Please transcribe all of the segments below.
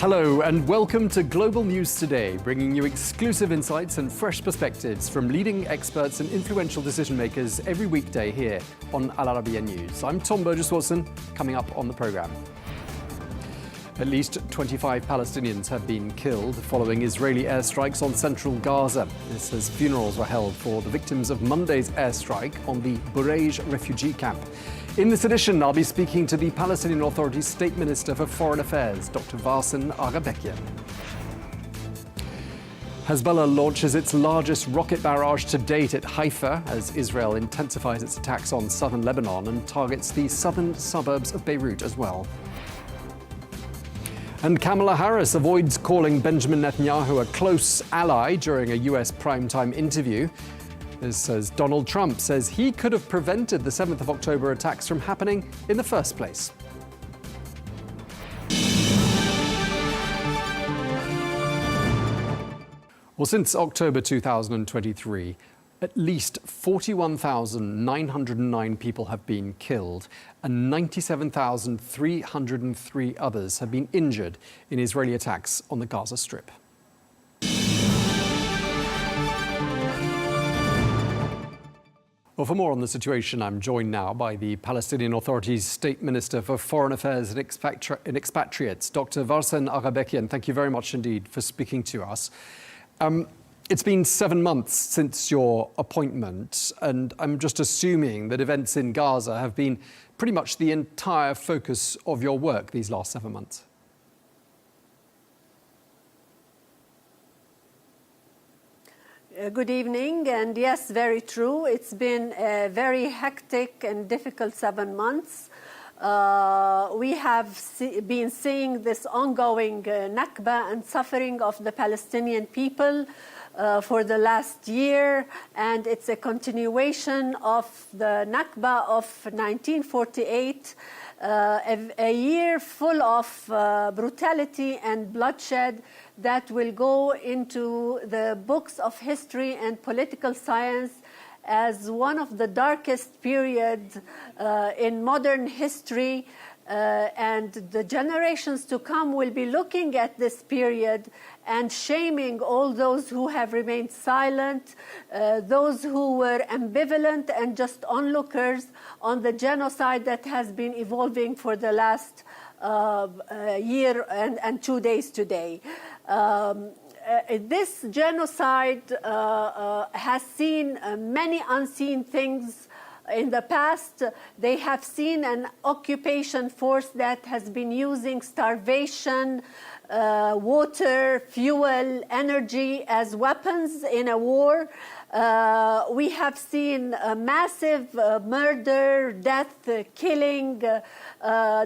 Hello and welcome to Global News Today, bringing you exclusive insights and fresh perspectives from leading experts and influential decision makers every weekday here on Al Arabiya News. I'm Tom Burges Watson, coming up on the programme. At least 25 Palestinians have been killed following Israeli airstrikes on central Gaza. This as funerals were held for the victims of Monday's airstrike on the Burej refugee camp. In this edition, I'll be speaking to the Palestinian Authority's State Minister for Foreign Affairs, Dr. Varsen Aghabekian. Hezbollah launches its largest rocket barrage to date at Haifa as Israel intensifies its attacks on southern Lebanon and targets the southern suburbs of Beirut as well. And Kamala Harris avoids calling Benjamin Netanyahu a close ally during a US primetime interview. This as Donald Trump says he could have prevented the 7th of October attacks from happening in the first place. Well, since October 2023, at least 41,909 people have been killed and 97,303 others have been injured in Israeli attacks on the Gaza Strip. Well, for more on the situation, I'm joined now by the Palestinian Authority's State Minister for Foreign Affairs and Expatriates, Dr. Varsen Aghabekian. Thank you very much indeed for speaking to us. It's been 7 months since your appointment, and I'm just assuming that events in Gaza have been pretty much the entire focus of your work these last 7 months. Good evening, and yes, very true. It's been a very hectic and difficult 7 months. We have been seeing this ongoing Nakba and suffering of the Palestinian people for the last year, and it's a continuation of the Nakba of 1948, a year full of brutality and bloodshed that will go into the books of history and political science as one of the darkest periods in modern history, and the generations to come will be looking at this period and shaming all those who have remained silent, those who were ambivalent and just onlookers on the genocide that has been evolving for the last year and 2 days today. This genocide has seen many unseen things in the past. They have seen an occupation force that has been using starvation, water, fuel, energy as weapons in a war. We have seen massive murder, death, killing,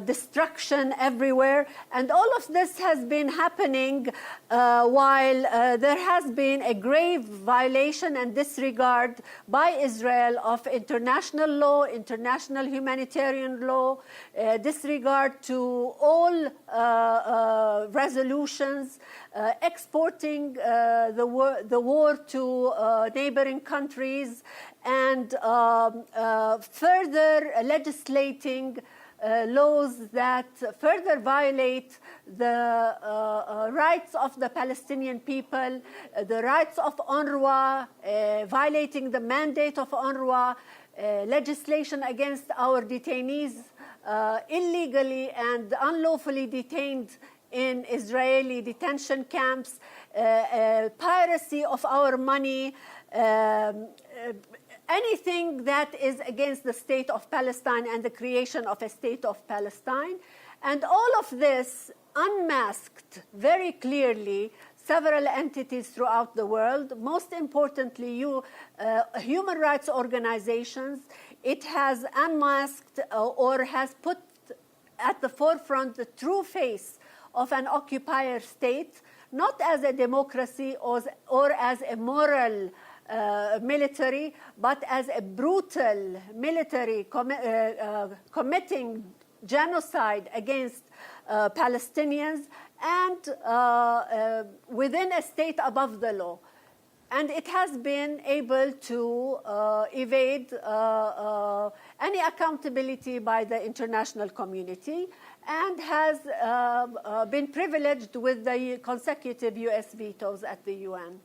destruction everywhere. And all of this has been happening while there has been a grave violation and disregard by Israel of international law, international humanitarian law, disregard to all resolutions, exporting the war to neighboring countries, and further legislating laws that further violate the rights of the Palestinian people, the rights of UNRWA, violating the mandate of UNRWA, legislation against our detainees illegally and unlawfully detained in Israeli detention camps, piracy of our money, anything that is against the state of Palestine and the creation of a state of Palestine. And all of this unmasked very clearly several entities throughout the world, most importantly human rights organizations. It has unmasked or has put at the forefront the true face of an occupier state, not as a democracy or as a moral military, but as a brutal military committing genocide against Palestinians and within a state above the law. And it has been able to evade any accountability by the international community. and has been privileged with the consecutive US vetoes at the UN.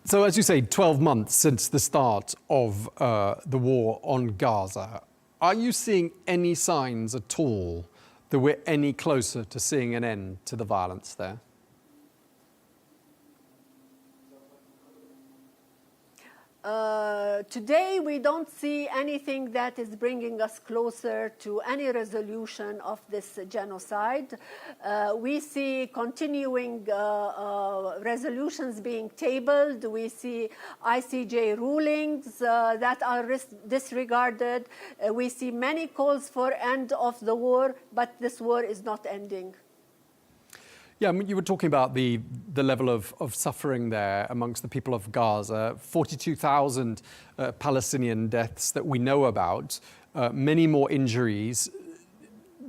So, as you say, 12 months since the start of the war on Gaza, are you seeing any signs at all that we're any closer to seeing an end to the violence there? Today, we don't see anything that is bringing us closer to any resolution of this genocide. We see continuing resolutions being tabled. We see ICJ rulings that are disregarded. We see many calls for end of the war, but this war is not ending. Yeah, I mean, you were talking about the level of suffering there amongst the people of Gaza, 42,000 Palestinian deaths that we know about, many more injuries,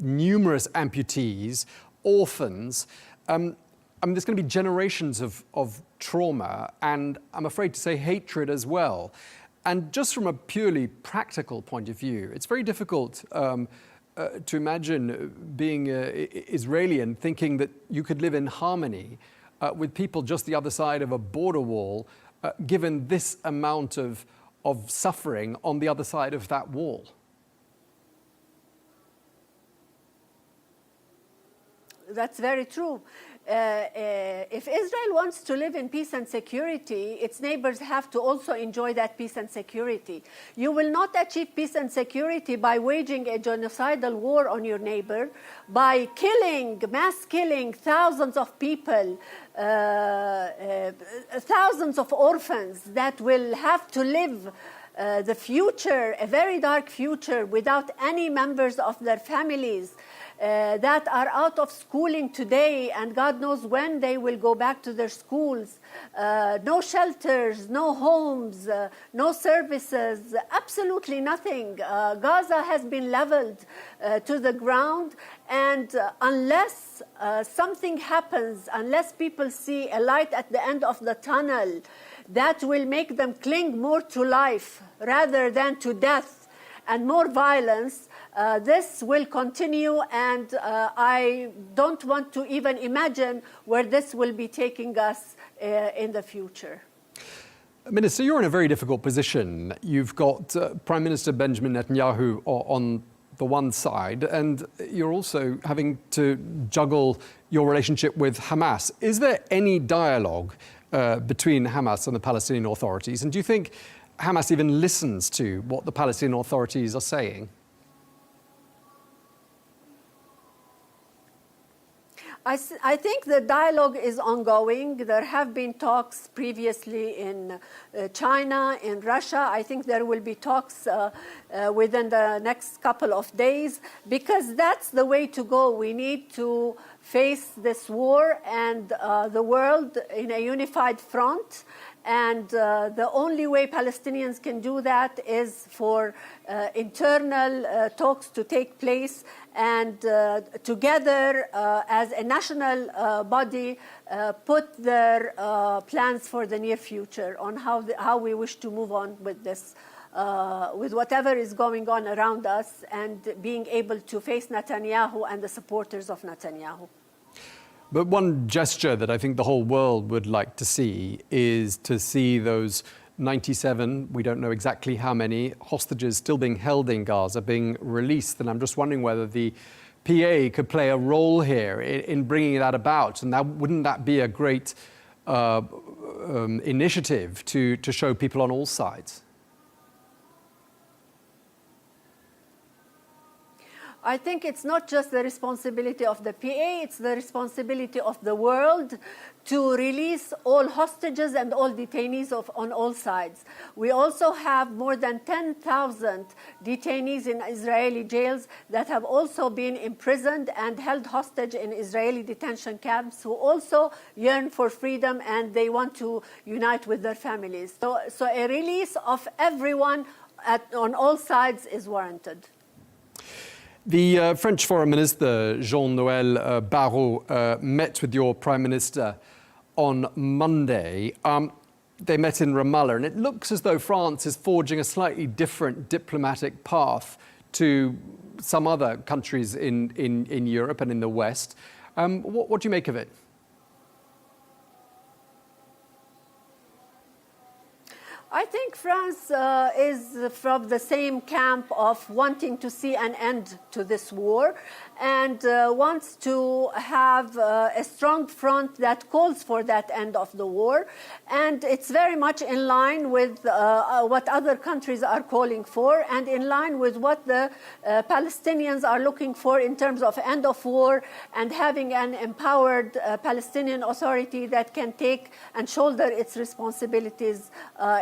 numerous amputees, orphans. I mean, there's going to be generations of trauma and, I'm afraid to say, hatred as well. And just from a purely practical point of view, it's very difficult to imagine being Israeli and thinking that you could live in harmony with people just the other side of a border wall, given this amount of suffering on the other side of that wall. That's very true. If Israel wants to live in peace and security, its neighbors have to also enjoy that peace and security. You will not achieve peace and security by waging a genocidal war on your neighbor, by mass killing thousands of people, thousands of orphans that will have to live the future, a very dark future, without any members of their families. That are out of schooling today, and God knows when they will go back to their schools. No shelters, no homes, no services, absolutely nothing. Gaza has been leveled to the ground, and unless something happens, unless people see a light at the end of the tunnel that will make them cling more to life rather than to death and more violence, this will continue, and I don't want to even imagine where this will be taking us in the future. Minister, you're in a very difficult position. You've got Prime Minister Benjamin Netanyahu on the one side, and you're also having to juggle your relationship with Hamas. Is there any dialogue between Hamas and the Palestinian Authorities? And do you think Hamas even listens to what the Palestinian Authorities are saying? I think the dialogue is ongoing. There have been talks previously in China, in Russia. I think there will be talks within the next couple of days, because that's the way to go. We need to face this war and the world in a unified front. And the only way Palestinians can do that is for internal talks to take place, and together as a national body put their plans for the near future on how we wish to move on with this, with whatever is going on around us, and being able to face Netanyahu and the supporters of Netanyahu. But one gesture that I think the whole world would like to see is to see those 97, we don't know exactly how many, hostages still being held in Gaza being released. And I'm just wondering whether the PA could play a role here in bringing that about. And wouldn't that be a great initiative to show people on all sides? I think it's not just the responsibility of the PA, it's the responsibility of the world to release all hostages and all detainees on all sides. We also have more than 10,000 detainees in Israeli jails that have also been imprisoned and held hostage in Israeli detention camps, who also yearn for freedom and they want to unite with their families. So a release of everyone on all sides is warranted. The French Foreign Minister, Jean-Noël Barrot, met with your Prime Minister on Monday. They met in Ramallah, and it looks as though France is forging a slightly different diplomatic path to some other countries in Europe and in the West. What do you make of it? I think France is from the same camp of wanting to see an end to this war and wants to have a strong front that calls for that end of the war. And it's very much in line with what other countries are calling for and in line with what the Palestinians are looking for in terms of end of war and having an empowered Palestinian Authority that can take and shoulder its responsibilities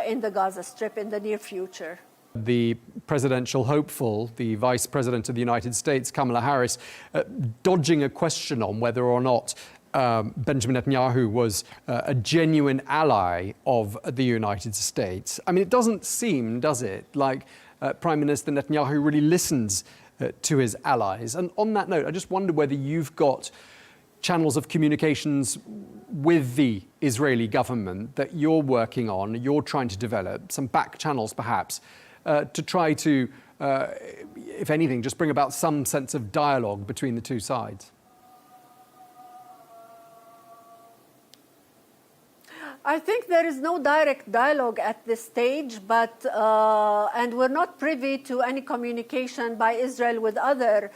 in the Gaza Strip in the near future. The presidential hopeful, the Vice President of the United States, Kamala Harris, dodging a question on whether or not Benjamin Netanyahu was a genuine ally of the United States. I mean, it doesn't seem, does it, like Prime Minister Netanyahu really listens to his allies. And on that note, I just wonder whether you've got channels of communications with the Israeli government that you're working on, you're trying to develop, some back channels perhaps, to try to, if anything, just bring about some sense of dialogue between the two sides? I think there is no direct dialogue at this stage, but and we're not privy to any communication by Israel with other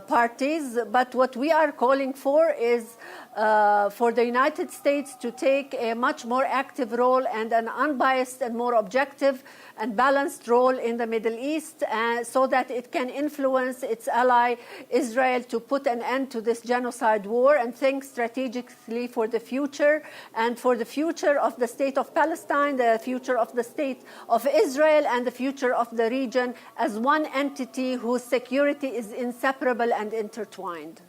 parties. But what we are calling for is for the United States to take a much more active role and an unbiased and more objective and balanced role in the Middle East so that it can influence its ally Israel to put an end to this genocide war and think strategically for the future and for the future of the state of Palestine, the future of the state of Israel, and the future of the region as one entity whose security is inseparable and intertwined.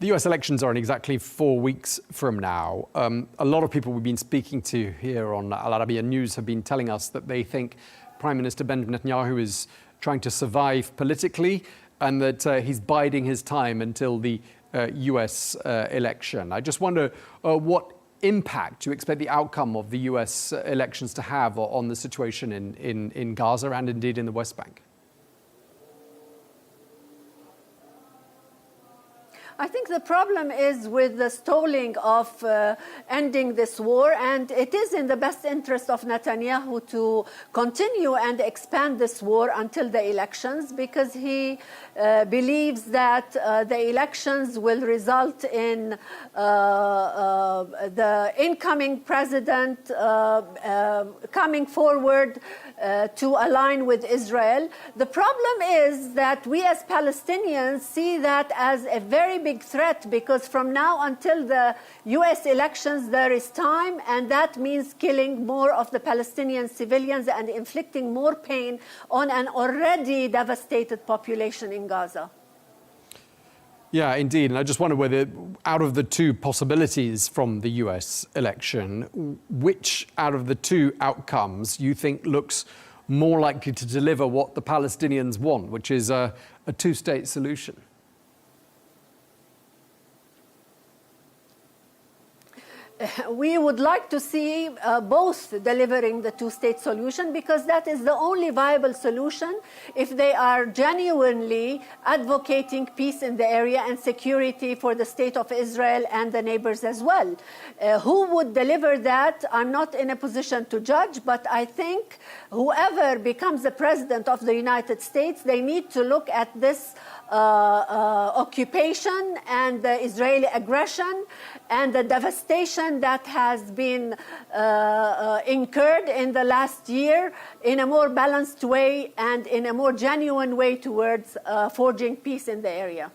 The US elections are in exactly 4 weeks from now. A lot of people we've been speaking to here on Al Arabiya News have been telling us that they think Prime Minister Benjamin Netanyahu is trying to survive politically and that he's biding his time until the US election. I just wonder what impact you expect the outcome of the US elections to have on the situation in Gaza and indeed in the West Bank. I think the problem is with the stalling of ending this war, and it is in the best interest of Netanyahu to continue and expand this war until the elections, because he believes that the elections will result in the incoming president coming forward to align with Israel. The problem is that we as Palestinians see that as a very big threat, because from now until the US elections there is time, and that means killing more of the Palestinian civilians and inflicting more pain on an already devastated population in Gaza. Yeah, indeed. And I just wonder whether, out of the two possibilities from the US election, which out of the two outcomes you think looks more likely to deliver what the Palestinians want, which is a two-state solution? We would like to see both delivering the two-state solution, because that is the only viable solution if they are genuinely advocating peace in the area and security for the state of Israel and the neighbors as well. Who would deliver that, I'm not in a position to judge, but I think whoever becomes the president of the United States, they need to look at this occupation and the Israeli aggression and the devastation that has been incurred in the last year in a more balanced way and in a more genuine way towards forging peace in the area.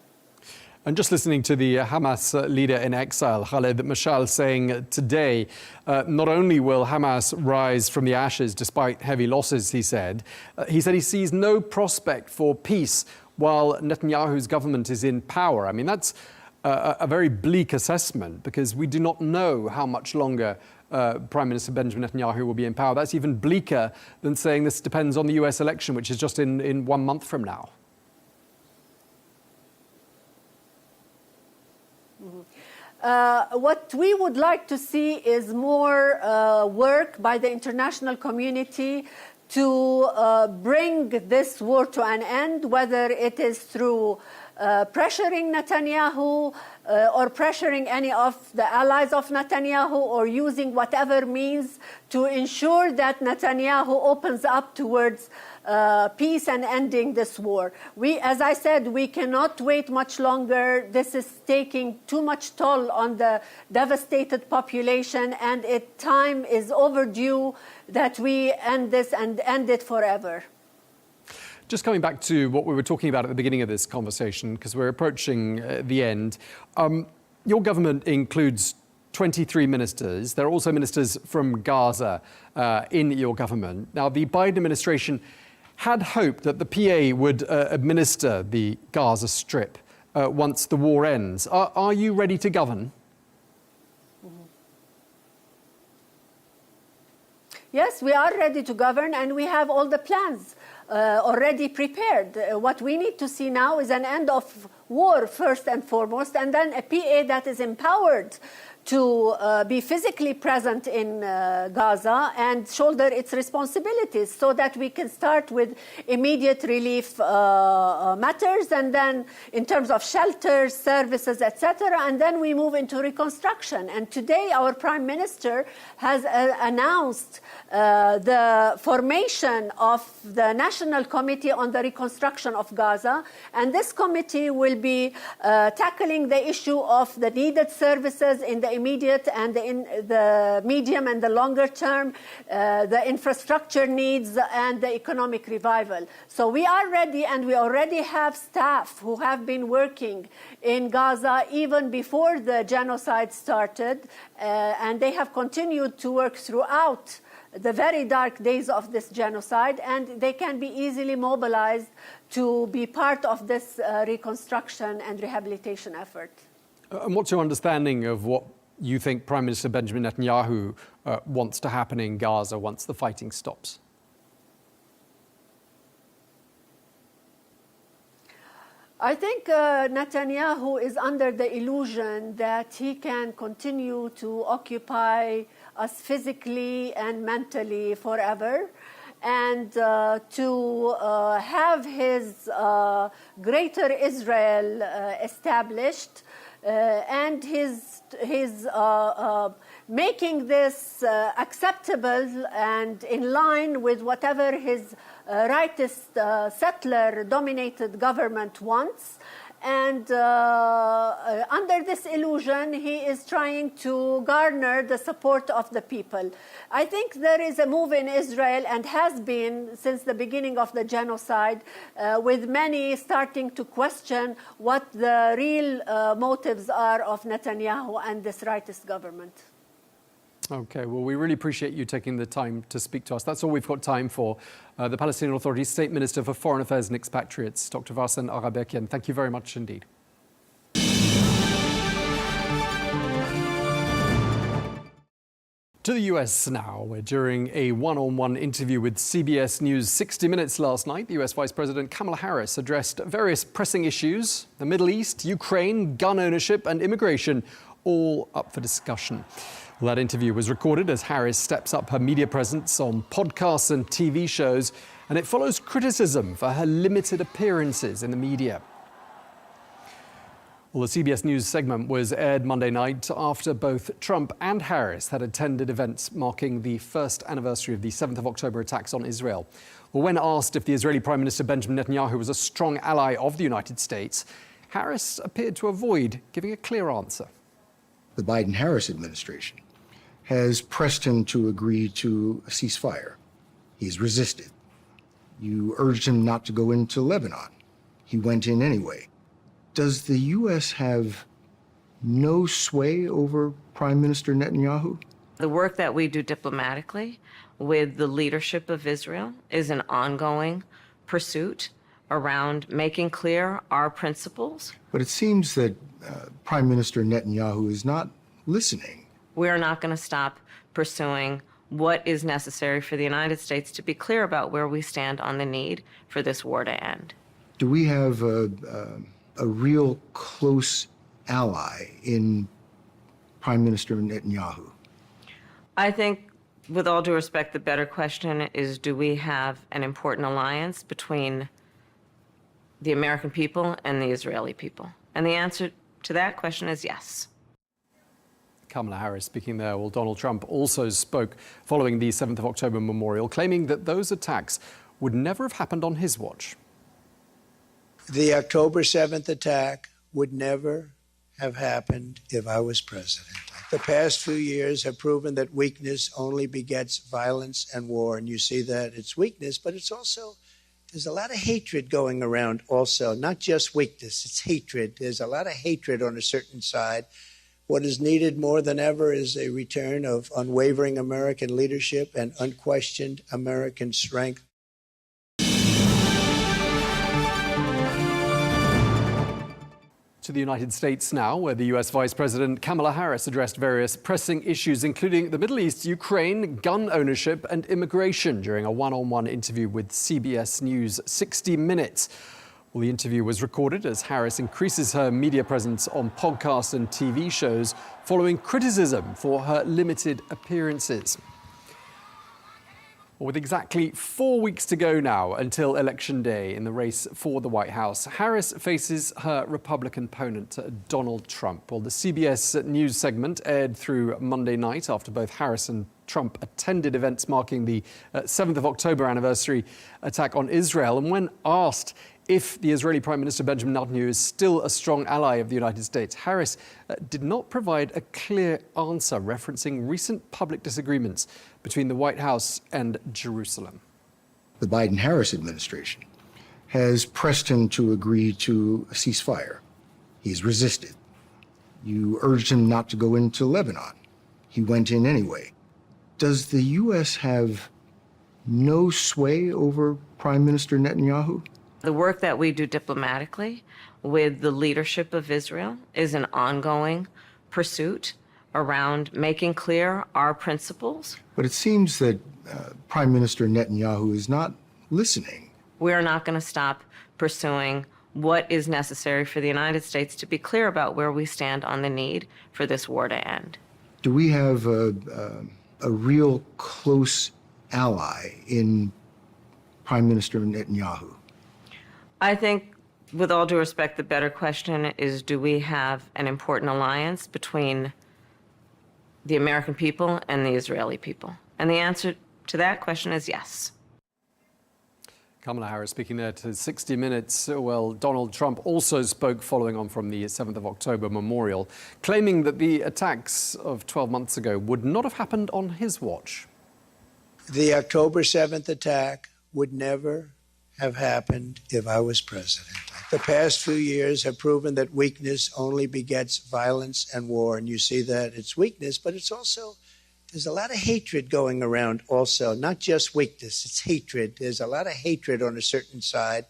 And just listening to the Hamas leader in exile, Khaled Mashal, saying today, not only will Hamas rise from the ashes despite heavy losses, he said he sees no prospect for peace while Netanyahu's government is in power. I mean, that's a very bleak assessment, because we do not know how much longer Prime Minister Benjamin Netanyahu will be in power. That's even bleaker than saying this depends on the US election, which is just in 1 month from now. What we would like to see is more work by the international community to bring this war to an end, whether it is through pressuring Netanyahu or pressuring any of the allies of Netanyahu, or using whatever means to ensure that Netanyahu opens up towards peace and ending this war. As I said, we cannot wait much longer. This is taking too much toll on the devastated population, and time is overdue that we end this and end it forever. Just coming back to what we were talking about at the beginning of this conversation, because we're approaching the end. Your government includes 23 ministers. There are also ministers from Gaza in your government. Now, the Biden administration had hoped that the PA would administer the Gaza Strip once the war ends. Are you ready to govern? Yes, we are ready to govern, and we have all the plans already prepared. What we need to see now is an end of war first and foremost, and then a PA that is empowered to be physically present in Gaza and shoulder its responsibilities, so that we can start with immediate relief matters, and then in terms of shelters, services, etc., and then we move into reconstruction. And today our Prime Minister has announced the formation of the National Committee on the Reconstruction of Gaza, and this committee will be tackling the issue of the needed services in the immediate and in the medium and the longer term, the infrastructure needs and the economic revival. So we are ready, and we already have staff who have been working in Gaza even before the genocide started, and they have continued to work throughout the very dark days of this genocide, and they can be easily mobilized to be part of this reconstruction and rehabilitation effort. And what's your understanding of what you think Prime Minister Benjamin Netanyahu wants to happen in Gaza once the fighting stops? I think Netanyahu is under the illusion that he can continue to occupy us physically and mentally forever, and to have his greater Israel established, and his making this acceptable and in line with whatever his rightist settler-dominated government wants. And under this illusion, he is trying to garner the support of the people. I think there is a move in Israel, and has been since the beginning of the genocide, with many starting to question what the real motives are of Netanyahu and this rightist government. Okay, well, we really appreciate you taking the time to speak to us. That's all we've got time for. The Palestinian Authority's State Minister for Foreign Affairs and Expatriates, Dr. Varsen Aghabekian. Thank you very much indeed. To the US now, where during a one-on-one interview with CBS News 60 Minutes last night, the US Vice President Kamala Harris addressed various pressing issues: the Middle East, Ukraine, gun ownership and immigration, all up for discussion. Well, that interview was recorded as Harris steps up her media presence on podcasts and TV shows, and it follows criticism for her limited appearances in the media. Well, the CBS News segment was aired Monday night after both Trump and Harris had attended events marking the first anniversary of the 7th of October attacks on Israel. Well, when asked if the Israeli Prime Minister Benjamin Netanyahu was a strong ally of the United States, Harris appeared to avoid giving a clear answer. The Biden-Harris administration has pressed him to agree to a ceasefire. He's resisted. You urged him not to go into Lebanon. He went in anyway. Does the U.S. have no sway over Prime Minister Netanyahu? The work that we do diplomatically with the leadership of Israel is an ongoing pursuit around making clear our principles. But it seems that Prime Minister Netanyahu is not listening. We are not going to stop pursuing what is necessary for the United States to be clear about where we stand on the need for this war to end. Do we have a real close ally in Prime Minister Netanyahu? I think With all due respect, the better question is, do we have an important alliance between the American people and the Israeli people? And the answer to that question is yes. Kamala Harris speaking there. Well, Donald Trump also spoke following the 7th of October memorial, claiming that those attacks would never have happened on his watch. The October 7th attack would never have happened if I was president. The past few years have proven that weakness only begets violence and war. And you see that it's weakness, but it's also, there's a lot of hatred going around also, not just weakness, it's hatred. There's a lot of hatred on a certain side. What is needed more than ever is a return of unwavering American leadership and unquestioned American strength. To the United States now, where the US Vice President Kamala Harris addressed various pressing issues, including the Middle East, Ukraine, gun ownership and immigration during a one-on-one interview with CBS News' 60 Minutes. Well, the interview was recorded as Harris increases her media presence on podcasts and TV shows following criticism for her limited appearances. With exactly 4 weeks to go now until Election Day in the race for the White House, Harris faces her Republican opponent, Donald Trump. Well, the CBS News segment aired through Monday night after both Harris and Trump attended events marking the 7th of October anniversary attack on Israel. And when asked if the Israeli Prime Minister Benjamin Netanyahu is still a strong ally of the United States, Harris did not provide a clear answer, referencing recent public disagreements between the White House and Jerusalem. The Biden-Harris administration has pressed him to agree to a ceasefire. He's resisted. You urged him not to go into Lebanon. He went in anyway. Does the U.S. have no sway over Prime Minister Netanyahu? The work that we do diplomatically with the leadership of Israel is an ongoing pursuit around making clear our principles. But it seems that Prime Minister Netanyahu is not listening. We're not going to stop pursuing what is necessary for the United States to be clear about where we stand on the need for this war to end. Do we have a real close ally in Prime Minister Netanyahu? I think, with all due respect, the better question is, do we have an important alliance between the American people and the Israeli people? And the answer to that question is yes. Kamala Harris speaking there to 60 Minutes. Well, Donald Trump also spoke following on from the 7th of October memorial, claiming that the attacks of 12 months ago would not have happened on his watch. The October 7th attack would never have happened if I was president. The past few years have proven that weakness only begets violence and war. And you see that it's weakness, but it's also, there's a lot of hatred going around also, not just weakness, it's hatred. There's a lot of hatred on a certain side.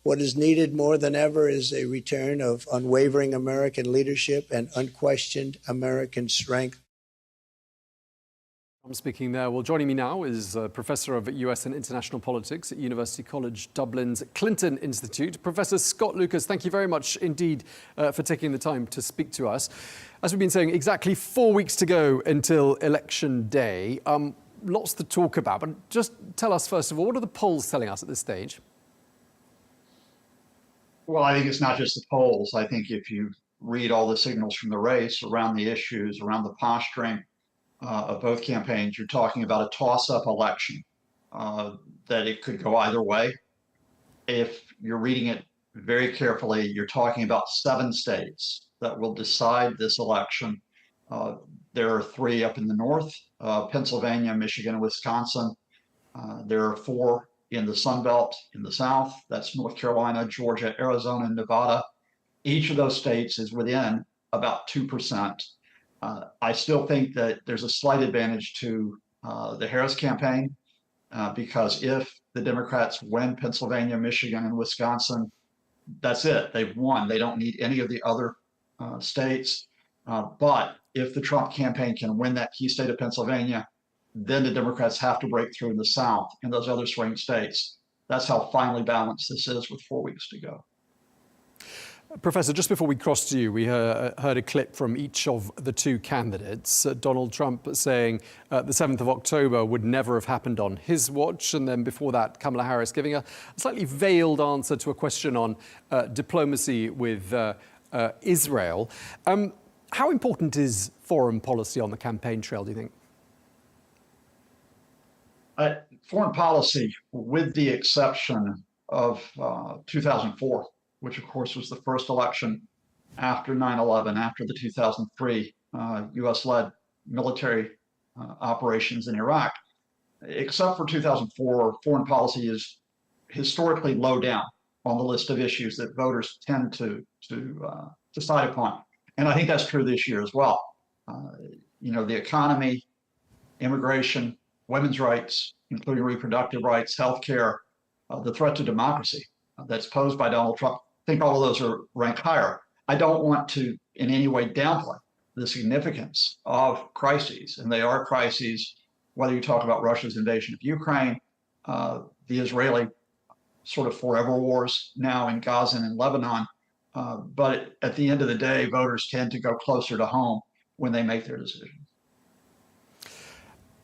What is needed more than ever is a return of unwavering American leadership and unquestioned American strength. I'm speaking there. Well, joining me now is a professor of US and international politics at University College Dublin's Clinton Institute, Professor Scott Lucas. Thank you very much indeed for taking the time to speak to us. As we've been saying, exactly 4 weeks to go until Election Day. Lots to talk about, but just tell us first of all, what are the polls telling us at this stage? Well, I think it's not just the polls. I think if you read all the signals from the race around the issues, around the posturing of both campaigns, you're talking about a toss-up election, that it could go either way. If you're reading it very carefully, you're talking about 7 states that will decide this election. There are 3 up in the north, Pennsylvania, Michigan, and Wisconsin. There are 4 in the Sun Belt in the south. That's North Carolina, Georgia, Arizona, and Nevada. Each of those states is within about 2%. I still think that there's a slight advantage to the Harris campaign because if the Democrats win Pennsylvania, Michigan, and Wisconsin, that's it. They've won. They don't need any of the other states. But if the Trump campaign can win that key state of Pennsylvania, then the Democrats have to break through in the South and those other swing states. That's how finely balanced this is with 4 weeks to go. Professor, just before we cross to you, we heard a clip from each of the two candidates. Donald Trump saying the 7th of October would never have happened on his watch. And then before that, Kamala Harris giving a slightly veiled answer to a question on diplomacy with Israel. How important is foreign policy on the campaign trail, do you think? Foreign policy, with the exception of 2004, which of course was the first election after 9/11, after the 2003 US-led military operations in Iraq. Except for 2004, foreign policy is historically low down on the list of issues that voters tend to decide upon. And I think that's true this year as well. The economy, immigration, women's rights, including reproductive rights, healthcare, the threat to democracy that's posed by Donald Trump. I think all of those are ranked higher. I don't want to in any way downplay the significance of crises, and they are crises, whether you talk about Russia's invasion of Ukraine, the Israeli sort of forever wars now in Gaza and in Lebanon. But at the end of the day, voters tend to go closer to home when they make their decisions.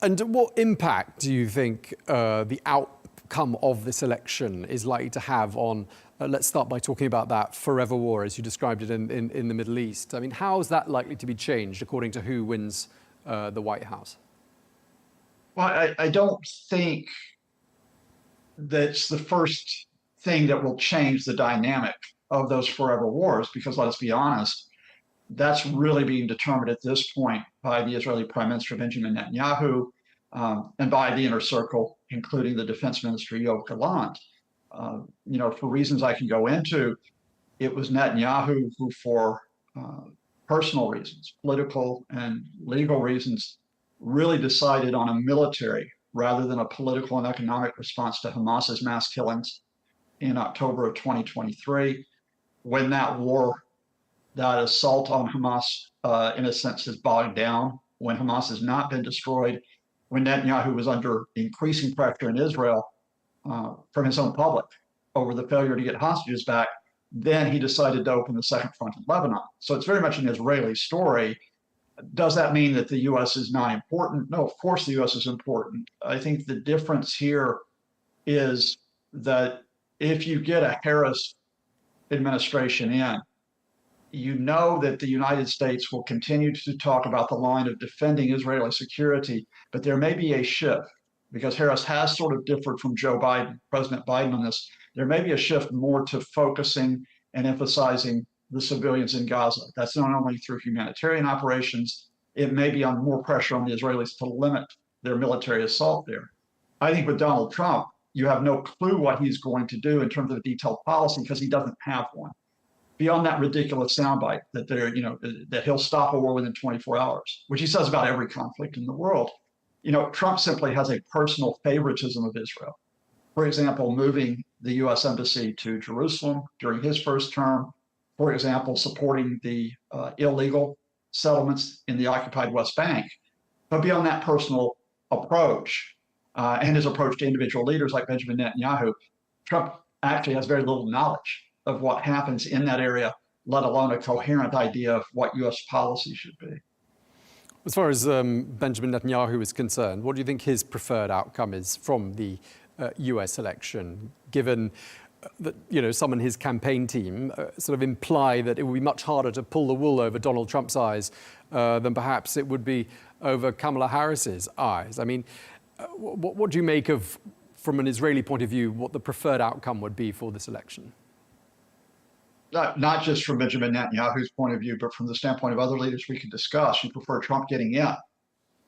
And what impact do you think the outcome of this election is likely to have on, let's start by talking about that forever war, as you described it in the Middle East. I mean, how is that likely to be changed according to who wins the White House? Well, I don't think that's the first thing that will change the dynamic of those forever wars, because let's be honest, that's really being determined at this point by the Israeli Prime Minister Benjamin Netanyahu and by the inner circle, including the Defense Minister Yoav Gallant. For reasons I can go into, it was Netanyahu who, for personal reasons, political and legal reasons, really decided on a military rather than a political and economic response to Hamas's mass killings in October of 2023, when that war, that assault on Hamas, in a sense, has bogged down, when Hamas has not been destroyed, when Netanyahu was under increasing pressure in Israel from his own public over the failure to get hostages back, then he decided to open the second front in Lebanon. So it's very much an Israeli story. Does that mean that the U.S. is not important? No, of course the U.S. is important. I think the difference here is that if you get a Harris administration in, you know that the United States will continue to talk about the line of defending Israeli security, but there may be a shift, because Harris has sort of differed from President Biden on this. There may be a shift more to focusing and emphasizing the civilians in Gaza. That's not only through humanitarian operations, it may be on more pressure on the Israelis to limit their military assault there. I think with Donald Trump, you have no clue what he's going to do in terms of a detailed policy, because he doesn't have one. Beyond that ridiculous soundbite that that he'll stop a war within 24 hours, which he says about every conflict in the world. Trump simply has a personal favoritism of Israel. For example, moving the U.S. embassy to Jerusalem during his first term, for example, supporting the illegal settlements in the occupied West Bank. But beyond that personal approach and his approach to individual leaders like Benjamin Netanyahu, Trump actually has very little knowledge of what happens in that area, let alone a coherent idea of what U.S. policy should be. As far as Benjamin Netanyahu is concerned, what do you think his preferred outcome is from the US election, given that some in his campaign team sort of imply that it would be much harder to pull the wool over Donald Trump's eyes than perhaps it would be over Kamala Harris's eyes? I mean, what do you make of, from an Israeli point of view, what the preferred outcome would be for this election? Not just from Benjamin Netanyahu's point of view, but from the standpoint of other leaders we could discuss, you prefer Trump getting in.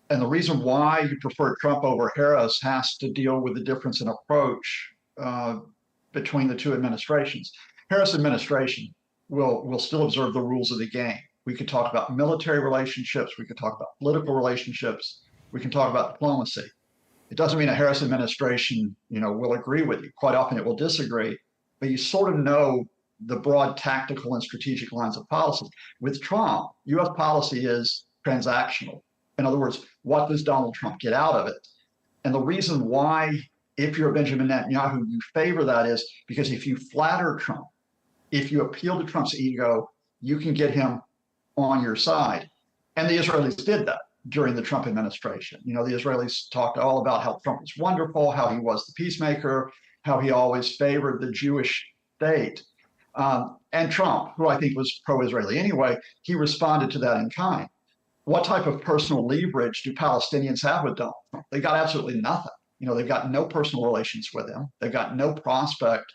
And the reason why you prefer Trump over Harris has to deal with the difference in approach between the two administrations. Harris administration will still observe the rules of the game. We could talk about military relationships. We could talk about political relationships. We can talk about diplomacy. It doesn't mean a Harris administration, will agree with you. Quite often it will disagree, but you sort of know the broad tactical and strategic lines of policy. With Trump, U.S. policy is transactional. In other words, what does Donald Trump get out of it? And the reason why, if you're Benjamin Netanyahu, you favor that is because if you flatter Trump, if you appeal to Trump's ego, you can get him on your side. And the Israelis did that during the Trump administration. You know, the Israelis talked all about how Trump was wonderful, how he was the peacemaker, how he always favored the Jewish state. And Trump, who I think was pro-Israeli anyway, he responded to that in kind. What type of personal leverage do Palestinians have with Donald Trump? They got absolutely nothing. You know, they've got no personal relations with him. They've got no prospect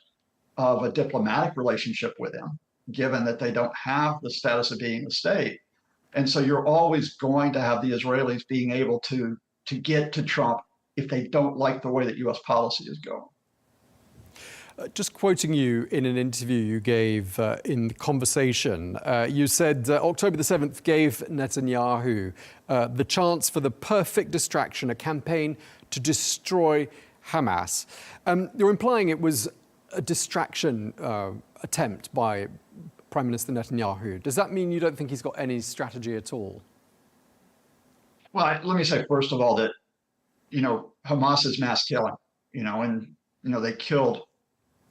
of a diplomatic relationship with him, given that they don't have the status of being a state. And so you're always going to have the Israelis being able to get to Trump if they don't like the way that U.S. policy is going. Just quoting you in an interview you gave in Conversation, you said October the 7th gave Netanyahu the chance for the perfect distraction, a campaign to destroy Hamas. You're implying it was a distraction attempt by Prime Minister Netanyahu. Does that mean you don't think he's got any strategy at all? Well, let me say, first of all, that, you know, Hamas is mass killing, you know, and, you know, they killed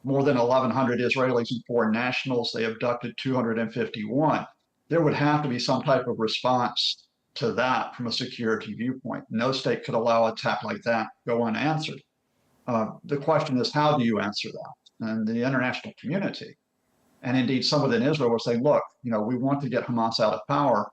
more than 1,100 Israelis and foreign nationals. They abducted 251. There would have to be some type of response to that from a security viewpoint. No state could allow an attack like that go unanswered. The question is, how do you answer that? And the international community, and indeed some within Israel, were saying, look, you know, we want to get Hamas out of power,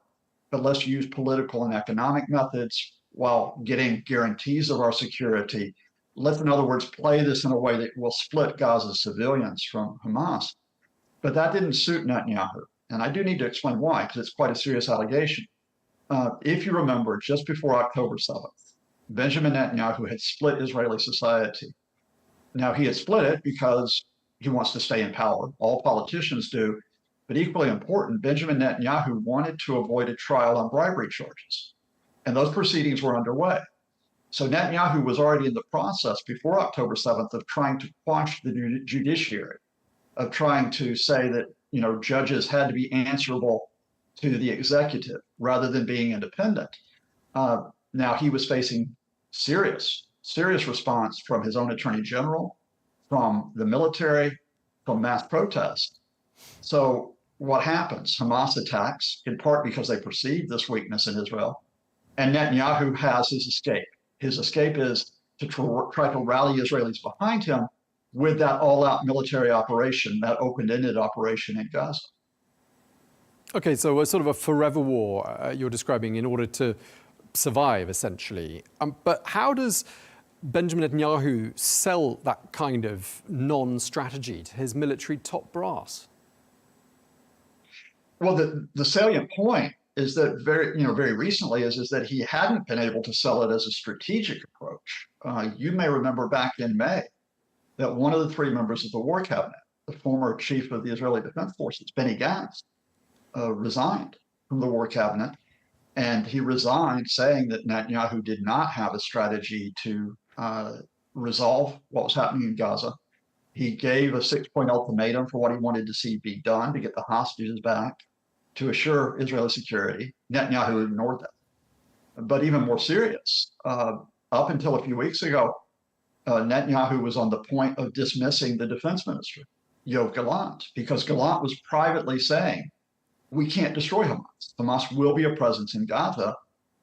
but let's use political and economic methods while getting guarantees of our security. Let's, in other words, play this in a way that will split Gaza's civilians from Hamas. But that didn't suit Netanyahu. And I do need to explain why, because it's quite a serious allegation. If you remember, just before October 7th, Benjamin Netanyahu had split Israeli society. Now, he had split it because he wants to stay in power. All politicians do. But equally important, Benjamin Netanyahu wanted to avoid a trial on bribery charges. And those proceedings were underway. So Netanyahu was already in the process before October 7th of trying to quash the judiciary, of trying to say that, you know, judges had to be answerable to the executive rather than being independent. Now he was facing serious response from his own attorney general, from the military, from mass protests. So what happens? Hamas attacks, in part because they perceive this weakness in Israel, and Netanyahu has his escape. His escape is to try to rally Israelis behind him with that all-out military operation, that open-ended operation in Gaza. Okay, so a sort of a forever war you're describing in order to survive, essentially. But how does Benjamin Netanyahu sell that kind of non-strategy to his military top brass? Well, the salient point is that very recently is that he hadn't been able to sell it as a strategic approach. You may remember back in May that one of the three members of the war cabinet, the former chief of the Israeli Defense Forces, Benny Gantz, resigned from the war cabinet. And he resigned saying that Netanyahu did not have a strategy to resolve what was happening in Gaza. He gave a 6-point ultimatum for what he wanted to see be done to get the hostages back, to assure Israeli security. Netanyahu ignored that. But even more serious, up until a few weeks ago, Netanyahu was on the point of dismissing the defense minister, Yoav Gallant, because Gallant was privately saying, we can't destroy Hamas. Hamas will be a presence in Gaza,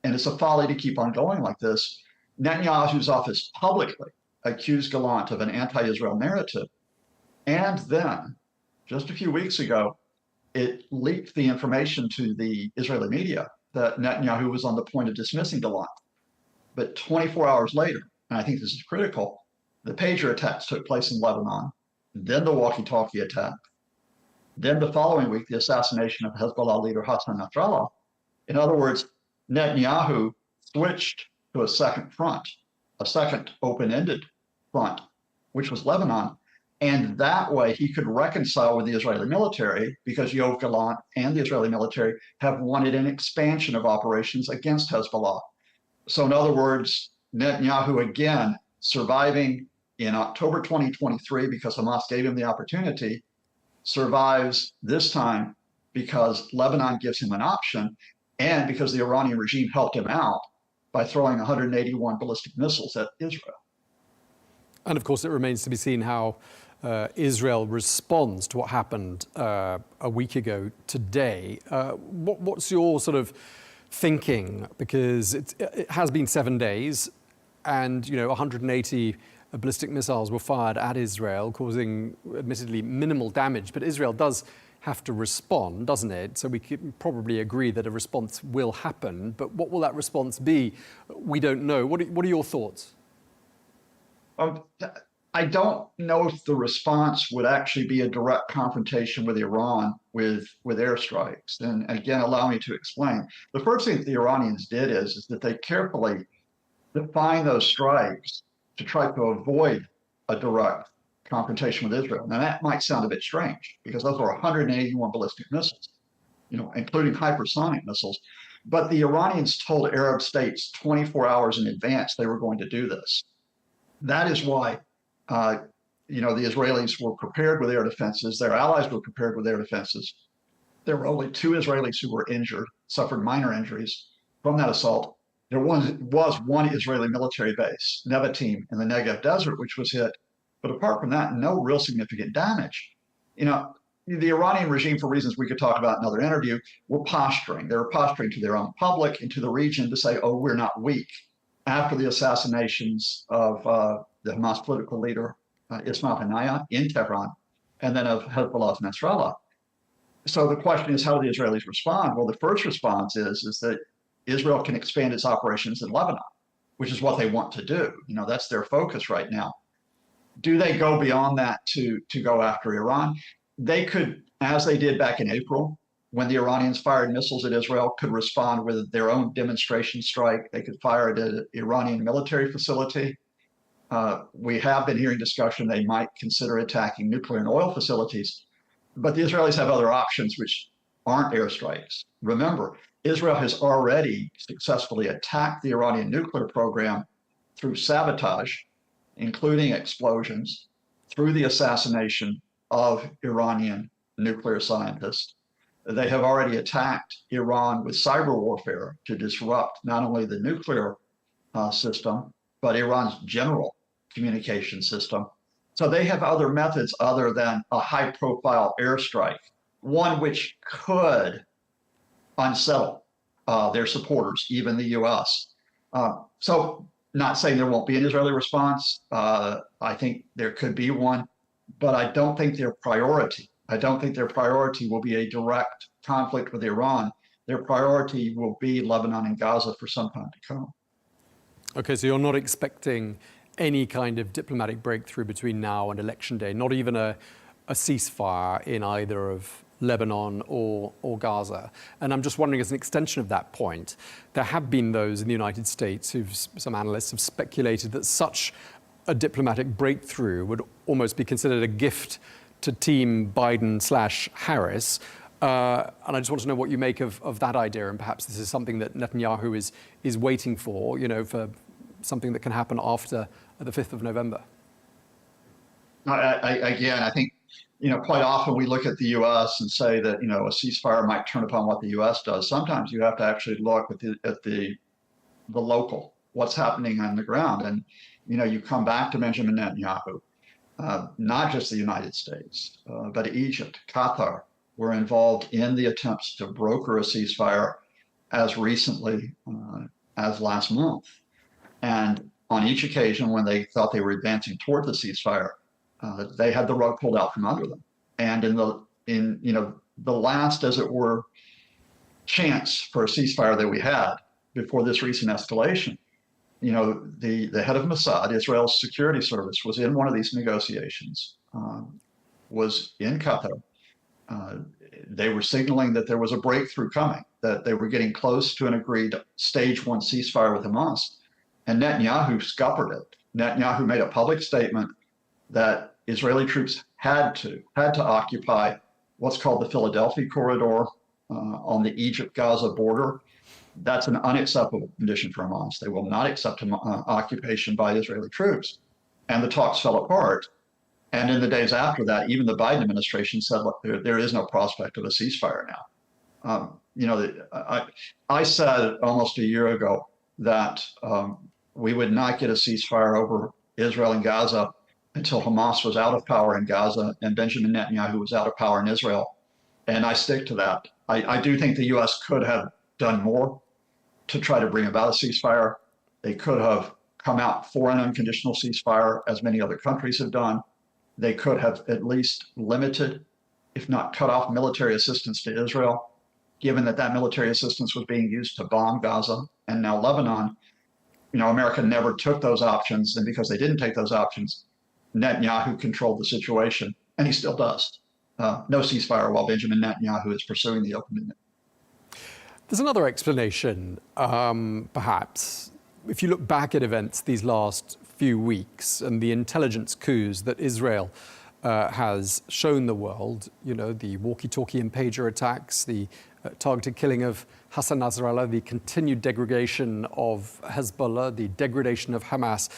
and it's a folly to keep on going like this. Netanyahu's office publicly accused Gallant of an anti-Israel narrative. And then, just a few weeks ago, it leaked the information to the Israeli media that Netanyahu was on the point of dismissing Gallant. But 24 hours later, and I think this is critical, the pager attacks took place in Lebanon, then the walkie-talkie attack, then the following week, the assassination of Hezbollah leader Hassan Nasrallah. In other words, Netanyahu switched to a second front, a second open-ended front, which was Lebanon. And that way he could reconcile with the Israeli military, because Yoav Gallant and the Israeli military have wanted an expansion of operations against Hezbollah. So in other words, Netanyahu, again, surviving in October 2023 because Hamas gave him the opportunity, survives this time because Lebanon gives him an option and because the Iranian regime helped him out by throwing 181 ballistic missiles at Israel. And of course, it remains to be seen how Israel responds to what happened a week ago today. What's your sort of thinking? Because it has been 7 days, and 180 ballistic missiles were fired at Israel, causing admittedly minimal damage. But Israel does have to respond, doesn't it? So we could probably agree that a response will happen. But what will that response be? We don't know. What are your thoughts? I don't know if the response would actually be a direct confrontation with Iran with airstrikes. And again, allow me to explain. The first thing that the Iranians did is that they carefully defined those strikes to try to avoid a direct confrontation with Israel. Now that might sound a bit strange because those were 181 ballistic missiles, including hypersonic missiles. But the Iranians told Arab states 24 hours in advance they were going to do this. That is why the Israelis were prepared with air defenses. Their allies were prepared with air defenses. There were only 2 Israelis who were injured, suffered minor injuries from that assault. There was one Israeli military base, Nevatim, in the Negev Desert, which was hit. But apart from that, no real significant damage. The Iranian regime, for reasons we could talk about in another interview, were posturing. They were posturing to their own public and to the region to say, oh, we're not weak. After the assassinations of the Hamas political leader, Ismail Haniyeh, in Tehran, and then of Hezbollah's Nasrallah. So the question is, how do the Israelis respond? Well, the first response is that Israel can expand its operations in Lebanon, which is what they want to do. That's their focus right now. Do they go beyond that to go after Iran? They could, as they did back in April, when the Iranians fired missiles at Israel, could respond with their own demonstration strike. They could fire at an Iranian military facility. We have been hearing discussion they might consider attacking nuclear and oil facilities. But the Israelis have other options which aren't airstrikes. Remember, Israel has already successfully attacked the Iranian nuclear program through sabotage, including explosions, through the assassination of Iranian nuclear scientists. They have already attacked Iran with cyber warfare to disrupt not only the nuclear system, but Iran's general communication system. So they have other methods other than a high-profile airstrike, one which could unsettle their supporters, even the U.S. So not saying there won't be an Israeli response. I think there could be one, but I don't think their priority will be a direct conflict with Iran. Their priority will be Lebanon and Gaza for some time to come. Okay, so you're not expecting any kind of diplomatic breakthrough between now and election day, not even a ceasefire in either of Lebanon or Gaza. And I'm just wondering, as an extension of that point, there have been those in the United States some analysts have speculated that such a diplomatic breakthrough would almost be considered a gift to Team Biden/Harris. And I just want to know what you make of that idea, and perhaps this is something that Netanyahu is waiting for, for something that can happen after the 5th of November. I think, quite often we look at the U.S. and say that, a ceasefire might turn upon what the U.S. does. Sometimes you have to actually look at the local, what's happening on the ground. And, you come back to Benjamin Netanyahu, not just the United States, but Egypt, Qatar were involved in the attempts to broker a ceasefire as recently as last month. And on each occasion, when they thought they were advancing toward the ceasefire, they had the rug pulled out from under them. And in the last, as it were, chance for a ceasefire that we had before this recent escalation, the head of Mossad, Israel's security service, was in one of these negotiations, was in Qatar. They were signaling that there was a breakthrough coming, that they were getting close to an agreed stage 1 ceasefire with Hamas. And Netanyahu scuppered it. Netanyahu made a public statement that Israeli troops had to occupy what's called the Philadelphia corridor on the Egypt-Gaza border. That's an unacceptable condition for Hamas. They will not accept occupation by Israeli troops. And the talks fell apart. And in the days after that, even the Biden administration said, look, there is no prospect of a ceasefire now. I said almost a year ago that we would not get a ceasefire over Israel and Gaza until Hamas was out of power in Gaza and Benjamin Netanyahu was out of power in Israel. And I stick to that. I do think the U.S. could have done more to try to bring about a ceasefire. They could have come out for an unconditional ceasefire, as many other countries have done. They could have at least limited, if not cut off, military assistance to Israel, given that that military assistance was being used to bomb Gaza and now Lebanon. America never took those options. And because they didn't take those options, Netanyahu controlled the situation, and he still does. No ceasefire while Benjamin Netanyahu is pursuing the open. There's another explanation, perhaps. If you look back at events these last few weeks and the intelligence coups that Israel has shown the world, the walkie-talkie and pager attacks, the targeted killing of Hassan Nasrallah, the continued degradation of Hezbollah, the degradation of Hamas.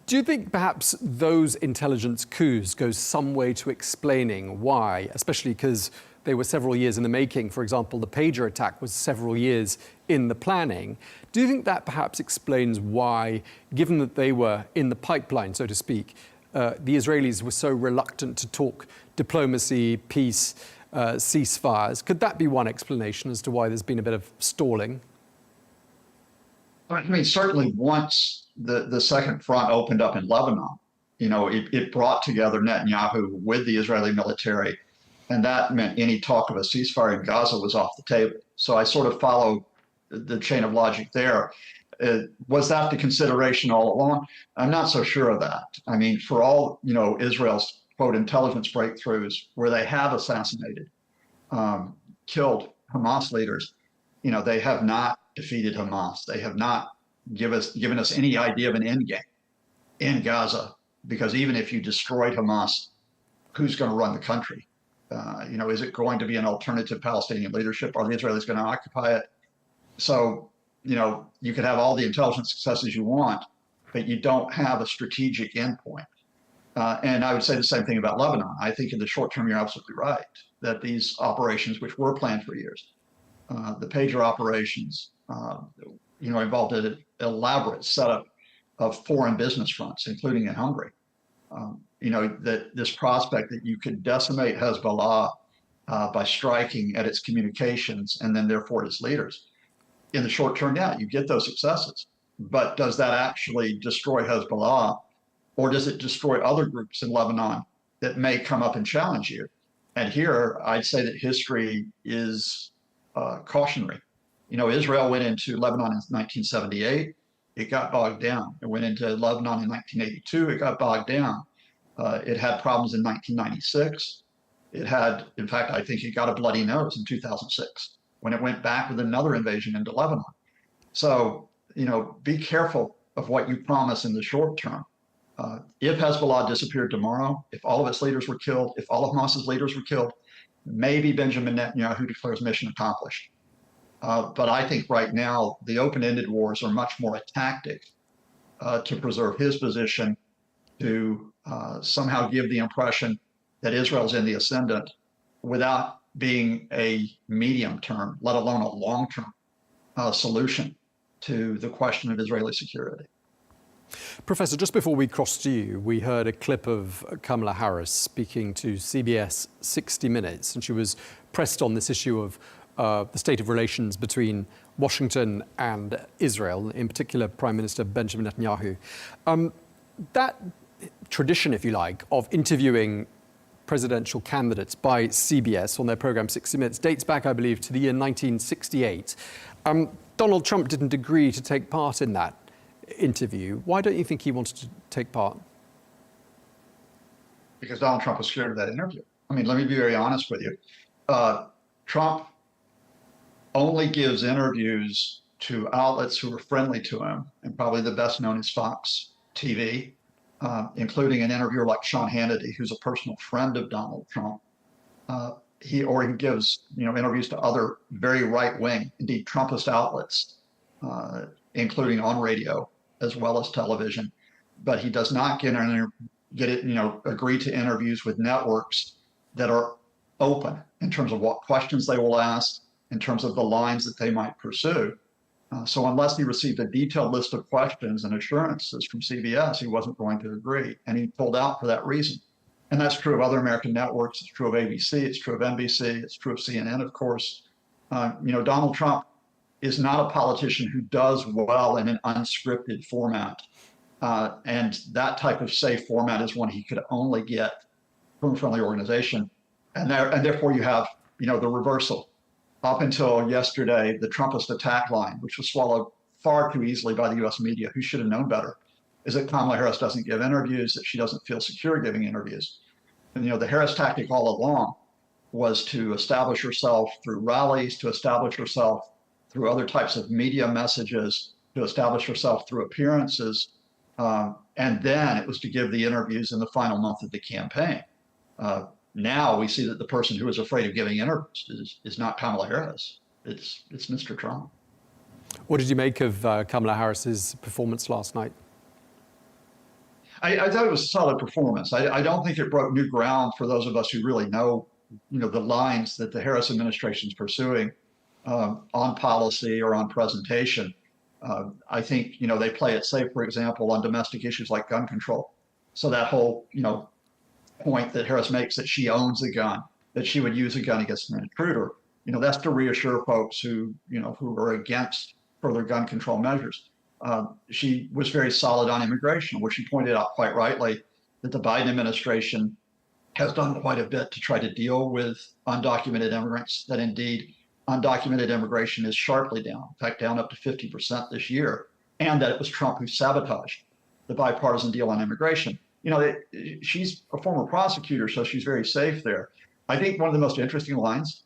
Do you think perhaps those intelligence coups go some way to explaining why, especially because they were several years in the making? For example, the pager attack was several years in the planning. Do you think that perhaps explains why, given that they were in the pipeline, so to speak, the Israelis were so reluctant to talk diplomacy, peace, ceasefires? Could that be one explanation as to why there's been a bit of stalling? I mean, certainly once the second front opened up in Lebanon, it brought together Netanyahu with the Israeli military, and that meant any talk of a ceasefire in Gaza was off the table. So I sort of follow the chain of logic there. Was that the consideration all along? I'm not so sure of that. I mean, for all, Israel's, quote, intelligence breakthroughs where they have assassinated, killed Hamas leaders, they have not defeated Hamas. They have not given us any idea of an end game in Gaza, because even if you destroyed Hamas, who's going to run the country? Is it going to be an alternative Palestinian leadership? Are the Israelis going to occupy it? So, you could have all the intelligence successes you want, but you don't have a strategic endpoint. And I would say the same thing about Lebanon. I think in the short term, you're absolutely right that these operations, which were planned for years, the pager operations, involved an elaborate setup of foreign business fronts, including in Hungary. That this prospect that you could decimate Hezbollah by striking at its communications and then therefore its leaders. In the short term, yeah, you get those successes. But does that actually destroy Hezbollah, or does it destroy other groups in Lebanon that may come up and challenge you? And here, I'd say that history is cautionary. Israel went into Lebanon in 1978. It got bogged down. It went into Lebanon in 1982. It got bogged down. It had problems in 1996. It had, in fact, I think it got a bloody nose in 2006 when it went back with another invasion into Lebanon. So, be careful of what you promise in the short term. If Hezbollah disappeared tomorrow, if all of its leaders were killed, if all of Hamas's leaders were killed, maybe Benjamin Netanyahu declares mission accomplished. But I think right now, the open-ended wars are much more a tactic to preserve his position, to somehow give the impression that Israel's in the ascendant without being a medium term, let alone a long-term solution to the question of Israeli security. Professor, just before we crossed to you, we heard a clip of Kamala Harris speaking to CBS 60 Minutes, and she was pressed on this issue of the state of relations between Washington and Israel, in particular Prime Minister Benjamin Netanyahu. That tradition, if you like, of interviewing presidential candidates by CBS on their program 60 Minutes dates back, I believe, to the year 1968. Donald Trump didn't agree to take part in that interview. Why don't you think he wanted to take part? Because Donald Trump was scared of that interview. I mean, let me be very honest with you. Trump only gives interviews to outlets who are friendly to him, and probably the best known is Fox TV, including an interviewer like Sean Hannity, who's a personal friend of Donald Trump. He gives interviews to other very right-wing, indeed Trumpist outlets, including on radio as well as television. But he does not agree to interviews with networks that are open in terms of what questions they will ask, in terms of the lines that they might pursue. So unless he received a detailed list of questions and assurances from CBS, he wasn't going to agree. And he pulled out for that reason. And that's true of other American networks. It's true of ABC. It's true of NBC. It's true of CNN, of course. Donald Trump is not a politician who does well in an unscripted format. And that type of safe format is one he could only get from a friendly organization. And therefore you have, the reversal. Up until yesterday, the Trumpist attack line, which was swallowed far too easily by the US media, who should have known better, is that Kamala Harris doesn't give interviews, that she doesn't feel secure giving interviews. And, the Harris tactic all along was to establish herself through rallies, to establish herself through other types of media messages, to establish herself through appearances. And then it was to give the interviews in the final month of the campaign. Now we see that the person who is afraid of giving interviews is not Kamala Harris. It's Mr. Trump. What did you make of Kamala Harris's performance last night? I thought it was a solid performance. I don't think it broke new ground for those of us who really know, the lines that the Harris administration is pursuing on policy or on presentation. I think, they play it safe, for example, on domestic issues like gun control. So that whole, point that Harris makes that she owns a gun, that she would use a gun against an intruder, that's to reassure folks who are against further gun control measures. She was very solid on immigration, where she pointed out quite rightly that the Biden administration has done quite a bit to try to deal with undocumented immigrants, that indeed undocumented immigration is sharply down, in fact, down up to 50% this year, and that it was Trump who sabotaged the bipartisan deal on immigration. She's a former prosecutor, so she's very safe there. I think one of the most interesting lines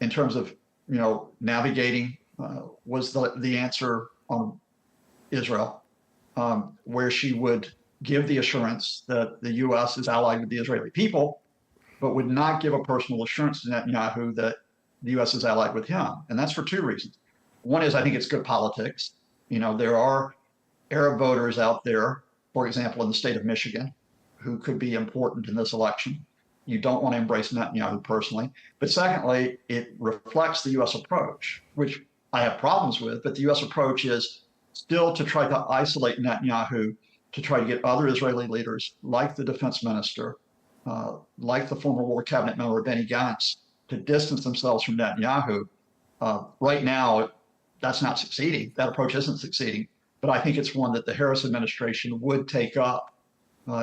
in terms of, navigating was the answer on Israel, where she would give the assurance that the U.S. is allied with the Israeli people, but would not give a personal assurance to Netanyahu that the U.S. is allied with him. And that's for two reasons. One is I think it's good politics. There are Arab voters out there, for example, in the state of Michigan, who could be important in this election. You don't want to embrace Netanyahu personally. But secondly, it reflects the U.S. approach, which I have problems with, but the U.S. approach is still to try to isolate Netanyahu, to try to get other Israeli leaders, like the defense minister, like the former war cabinet member Benny Gantz, to distance themselves from Netanyahu. Right now, that's not succeeding. That approach isn't succeeding. But I think it's one that the Harris administration would take up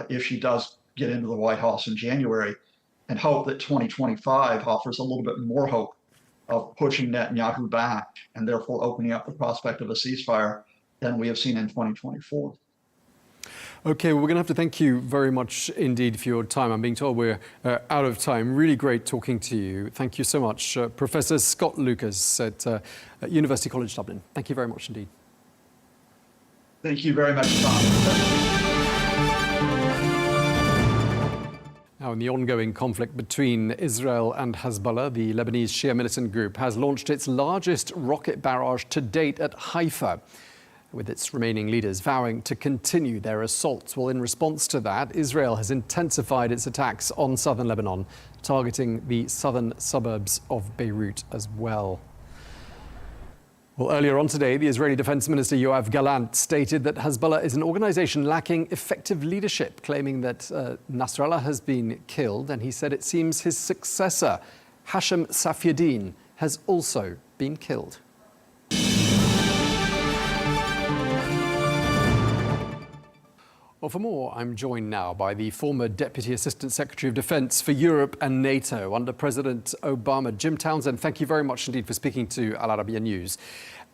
if she does get into the White House in January, and hope that 2025 offers a little bit more hope of pushing Netanyahu back and therefore opening up the prospect of a ceasefire than we have seen in 2024. Okay, well, we're going to have to thank you very much indeed for your time. I'm being told we're out of time. Really great talking to you. Thank you so much. Professor Scott Lucas at University College Dublin. Thank you very much indeed. Thank you very much, Tom. Now, in the ongoing conflict between Israel and Hezbollah, the Lebanese Shia militant group has launched its largest rocket barrage to date at Haifa, with its remaining leaders vowing to continue their assaults. Well, in response to that, Israel has intensified its attacks on southern Lebanon, targeting the southern suburbs of Beirut as well. Well, earlier on today, the Israeli Defense Minister Yoav Gallant stated that Hezbollah is an organization lacking effective leadership, claiming that Nasrallah has been killed. And he said it seems his successor, Hashem Safieddine, has also been killed. Well, for more, I'm joined now by the former Deputy Assistant Secretary of Defense for Europe and NATO under President Obama, Jim Townsend. Thank you very much indeed for speaking to Al Arabiya News.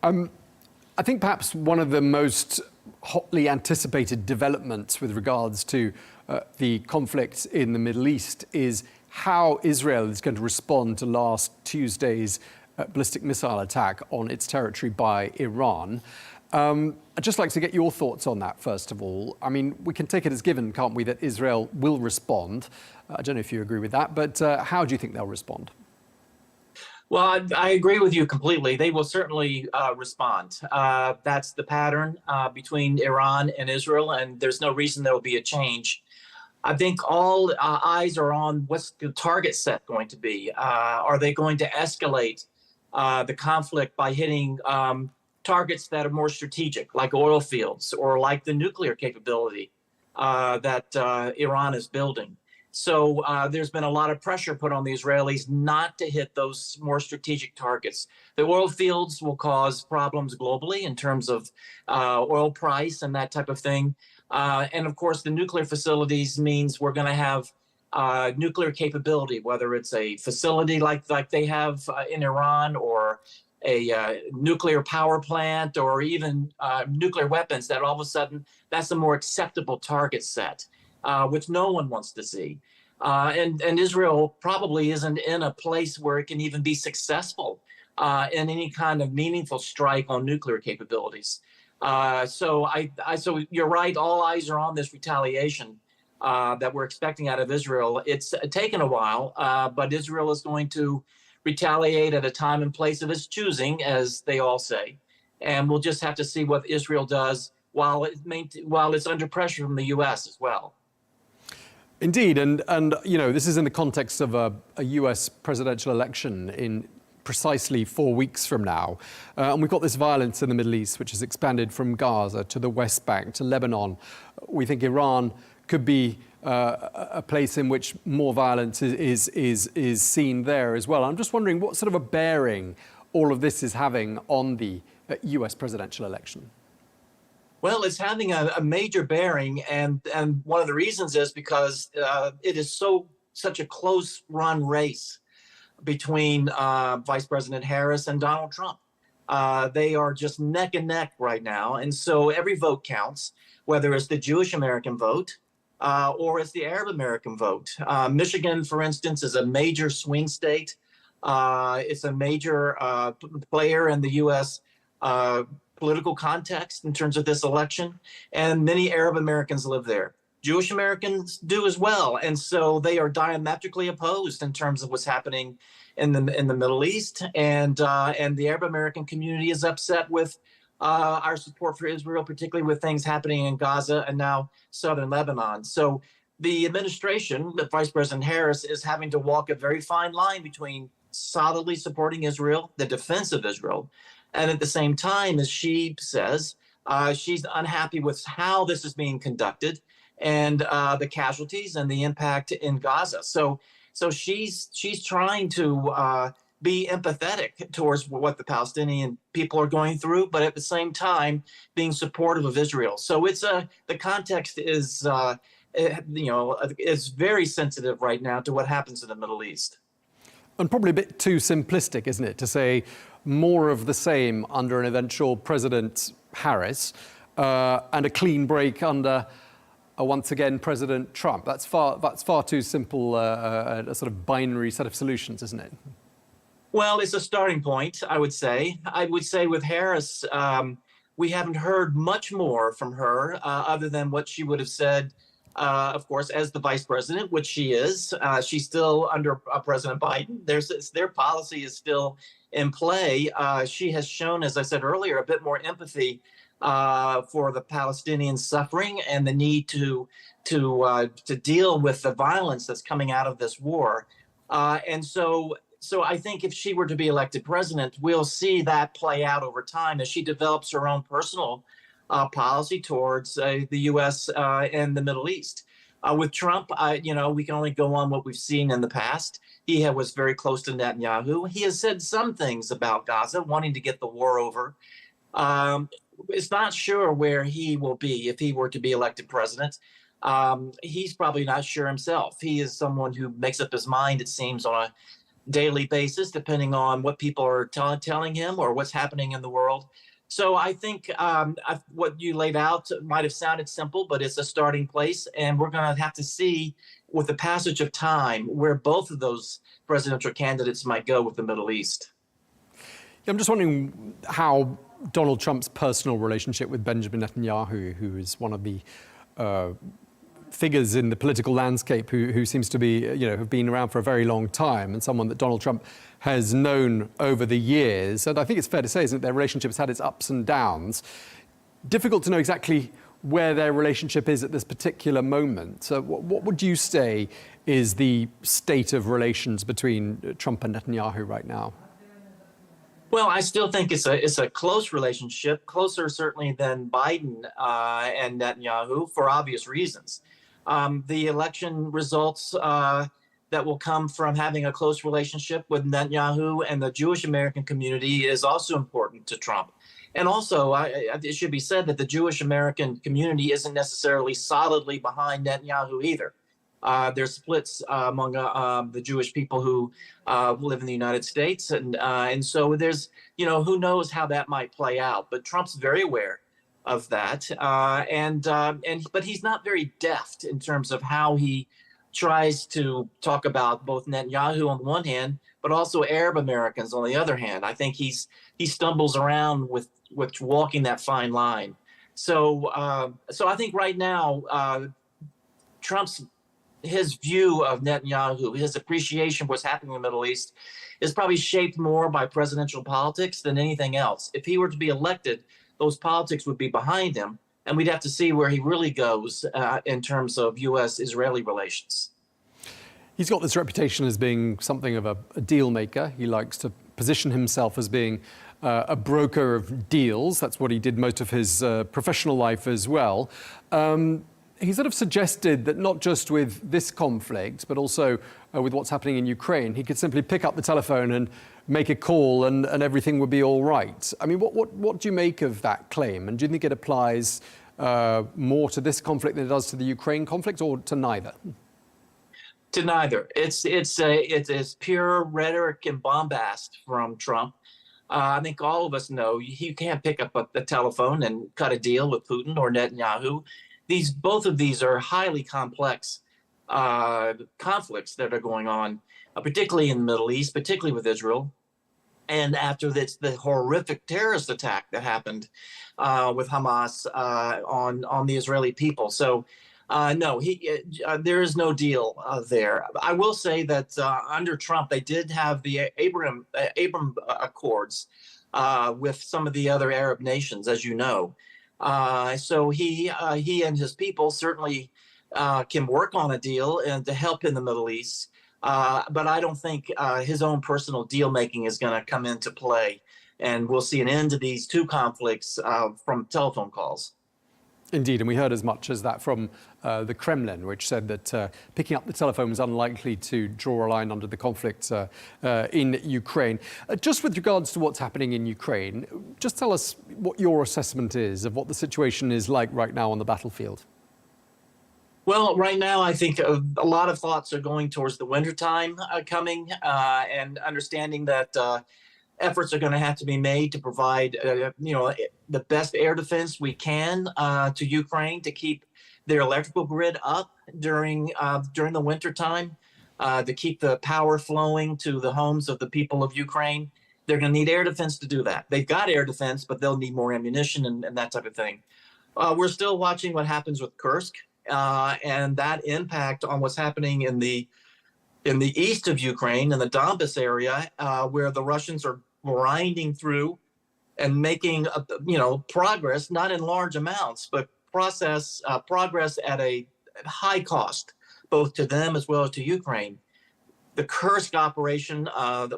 I think perhaps one of the most hotly anticipated developments with regards to the conflict in the Middle East is how Israel is going to respond to last Tuesday's ballistic missile attack on its territory by Iran. I'd just like to get your thoughts on that, first of all. I mean, we can take it as given, can't we, that Israel will respond. I don't know if you agree with that, but how do you think they'll respond? Well, I agree with you completely. They will certainly respond. That's the pattern between Iran and Israel, and there's no reason there will be a change. I think all eyes are on what's the target set going to be. Are they going to escalate the conflict by hitting targets that are more strategic, like oil fields or like the nuclear capability that Iran is building. So there's been a lot of pressure put on the Israelis not to hit those more strategic targets. The oil fields will cause problems globally in terms of oil price and that type of thing. And of course, the nuclear facilities means we're going to have nuclear capability, whether it's a facility like they have in Iran, or a nuclear power plant, or even nuclear weapons, that all of a sudden that's a more acceptable target set, which no one wants to see. And Israel probably isn't in a place where it can even be successful in any kind of meaningful strike on nuclear capabilities. So you're right, all eyes are on this retaliation that we're expecting out of Israel. It's taken a while, but Israel is going to retaliate at a time and place of its choosing, as they all say. And we'll just have to see what Israel does while it's under pressure from the U.S. as well. Indeed, and this is in the context of a U.S. presidential election in precisely 4 weeks from now. And we've got this violence in the Middle East, which has expanded from Gaza to the West Bank to Lebanon. We think Iran could be a place in which more violence is seen there as well. I'm just wondering what sort of a bearing all of this is having on the US presidential election. Well, it's having a major bearing, and one of the reasons is because it is such a close run race between Vice President Harris and Donald Trump. They are just neck and neck right now, and so every vote counts, whether it's the Jewish American vote or it's the Arab American vote. Michigan, for instance, is a major swing state. It's a major player in the U.S. Political context in terms of this election, and many Arab Americans live there. Jewish Americans do as well, and so they are diametrically opposed in terms of what's happening in the Middle East, and the Arab American community is upset with our support for Israel, particularly with things happening in Gaza and now southern Lebanon. So the administration, the Vice President Harris, is having to walk a very fine line between solidly supporting Israel, the defense of Israel, and at the same time, as she says, she's unhappy with how this is being conducted and the casualties and the impact in Gaza. So she's trying to be empathetic towards what the Palestinian people are going through, but at the same time being supportive of Israel. So it's the context is is very sensitive right now to what happens in the Middle East. And probably a bit too simplistic, isn't it, to say more of the same under an eventual President Harris and a clean break under once again President Trump. That's far too simple a sort of binary set of solutions, isn't it? Well, it's a starting point, I would say. I would say with Harris, we haven't heard much more from her other than what she would have said, of course, as the vice president, which she is. She's still under President Biden. Their policy is still in play. She has shown, as I said earlier, a bit more empathy for the Palestinian suffering and the need to deal with the violence that's coming out of this war. So I think if she were to be elected president, we'll see that play out over time as she develops her own personal policy towards the U.S. and the Middle East. With Trump, we can only go on what we've seen in the past. He was very close to Netanyahu. He has said some things about Gaza, wanting to get the war over. It's not sure where he will be if he were to be elected president. He's probably not sure himself. He is someone who makes up his mind, it seems, on a daily basis, depending on what people are telling him or what's happening in the world. So I think what you laid out might have sounded simple, but it's a starting place. And we're going to have to see with the passage of time where both of those presidential candidates might go with the Middle East. I'm just wondering how Donald Trump's personal relationship with Benjamin Netanyahu, who is one of the figures in the political landscape who seems to be, have been around for a very long time and someone that Donald Trump has known over the years. And I think it's fair to say, isn't it, their relationship has had its ups and downs. Difficult to know exactly where their relationship is at this particular moment. So what would you say is the state of relations between Trump and Netanyahu right now? Well, I still think it's a close relationship, closer certainly than Biden and Netanyahu for obvious reasons. The election results that will come from having a close relationship with Netanyahu and the Jewish American community is also important to Trump. And also, it should be said that the Jewish American community isn't necessarily solidly behind Netanyahu either. There's splits among the Jewish people who live in the United States, and so there's, who knows how that might play out. But Trump's very aware of that, but he's not very deft in terms of how he tries to talk about both Netanyahu on the one hand, but also Arab Americans on the other hand. I think he stumbles around with walking that fine line. So I think right now his view of Netanyahu, his appreciation of what's happening in the Middle East, is probably shaped more by presidential politics than anything else. If he were to be elected, those politics would be behind him, and we'd have to see where he really goes in terms of U.S.-Israeli relations. He's got this reputation as being something of a deal maker. He likes to position himself as being a broker of deals. That's what he did most of his professional life as well. He sort of suggested that not just with this conflict, but also with what's happening in Ukraine, he could simply pick up the telephone and make a call and everything would be all right. I mean, what do you make of that claim? And do you think it applies more to this conflict than it does to the Ukraine conflict, or to neither? To neither. It's pure rhetoric and bombast from Trump. I think all of us know you can't pick up the telephone and cut a deal with Putin or Netanyahu. Both of these are highly complex conflicts that are going on, particularly in the Middle East, particularly with Israel. And after the horrific terrorist attack that happened with Hamas on the Israeli people. So no, there is no deal there. I will say that under Trump, they did have the Abraham Accords with some of the other Arab nations, as you know. So he and his people certainly can work on a deal and to help in the Middle East. But I don't think his own personal deal making is going to come into play. And we'll see an end to these two conflicts from telephone calls. Indeed, and we heard as much as that from the Kremlin, which said that picking up the telephone was unlikely to draw a line under the conflict in Ukraine. Just with regards to what's happening in Ukraine, just tell us what your assessment is of what the situation is like right now on the battlefield. Well, right now, I think a lot of thoughts are going towards the wintertime coming and understanding that efforts are going to have to be made to provide, the best air defense we can to Ukraine to keep their electrical grid up during the winter time, to keep the power flowing to the homes of the people of Ukraine. They're going to need air defense to do that. They've got air defense, but they'll need more ammunition and that type of thing. We're still watching what happens with Kursk and that impact on what's happening in the east of Ukraine, in the Donbas area, where the Russians are grinding through and making progress, not in large amounts, but progress at a high cost, both to them as well as to Ukraine. The Kursk operation,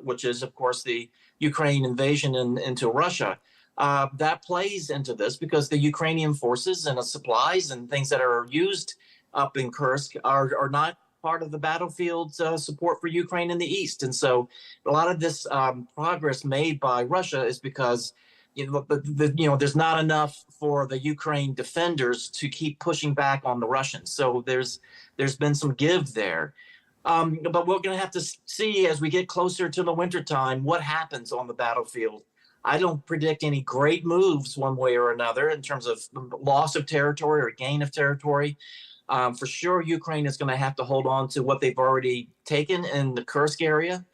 which is of course the Ukraine invasion into Russia, that plays into this because the Ukrainian forces and the supplies and things that are used up in Kursk are not part of the battlefield support for Ukraine in the east. And so a lot of this progress made by Russia is because there's not enough for the Ukraine defenders to keep pushing back on the Russians. So there's been some give there. But we're going to have to see as we get closer to the wintertime what happens on the battlefield. I don't predict any great moves one way or another in terms of loss of territory or gain of territory. For sure, Ukraine is going to have to hold on to what they've already taken in the Kursk area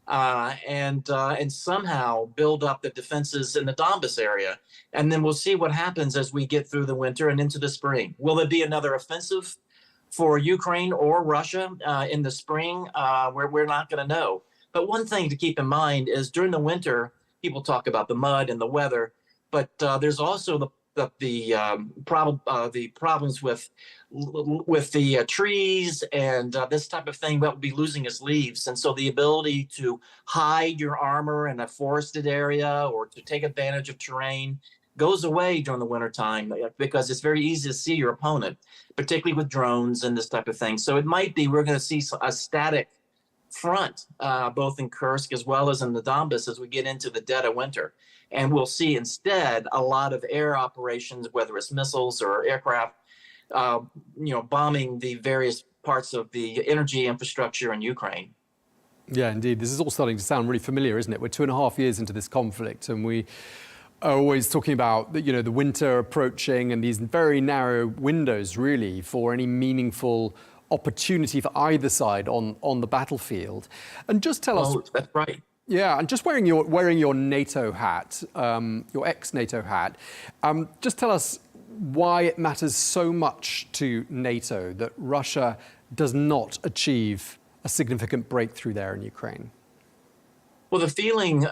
and somehow build up the defenses in the Donbas area. And then we'll see what happens as we get through the winter and into the spring. Will there be another offensive for Ukraine or Russia in the spring? We're not going to know. But one thing to keep in mind is during the winter, people talk about the mud and the weather, but there's also the problems with the trees and this type of thing, that will be losing its leaves. And so the ability to hide your armor in a forested area or to take advantage of terrain goes away during the wintertime because it's very easy to see your opponent, particularly with drones and this type of thing. So it might be we're going to see a static front, both in Kursk as well as in the Donbass as we get into the dead of winter. And we'll see instead a lot of air operations, whether it's missiles or aircraft, bombing the various parts of the energy infrastructure in Ukraine. Yeah, indeed. This is all starting to sound really familiar, isn't it? We're 2.5 years into this conflict, and we are always talking about the winter approaching and these very narrow windows, really, for any meaningful opportunity for either side on the battlefield. And just tell us. That's right. Yeah, and just wearing your NATO hat, your ex-NATO hat, just tell us why it matters so much to NATO that Russia does not achieve a significant breakthrough there in Ukraine. Well, the feeling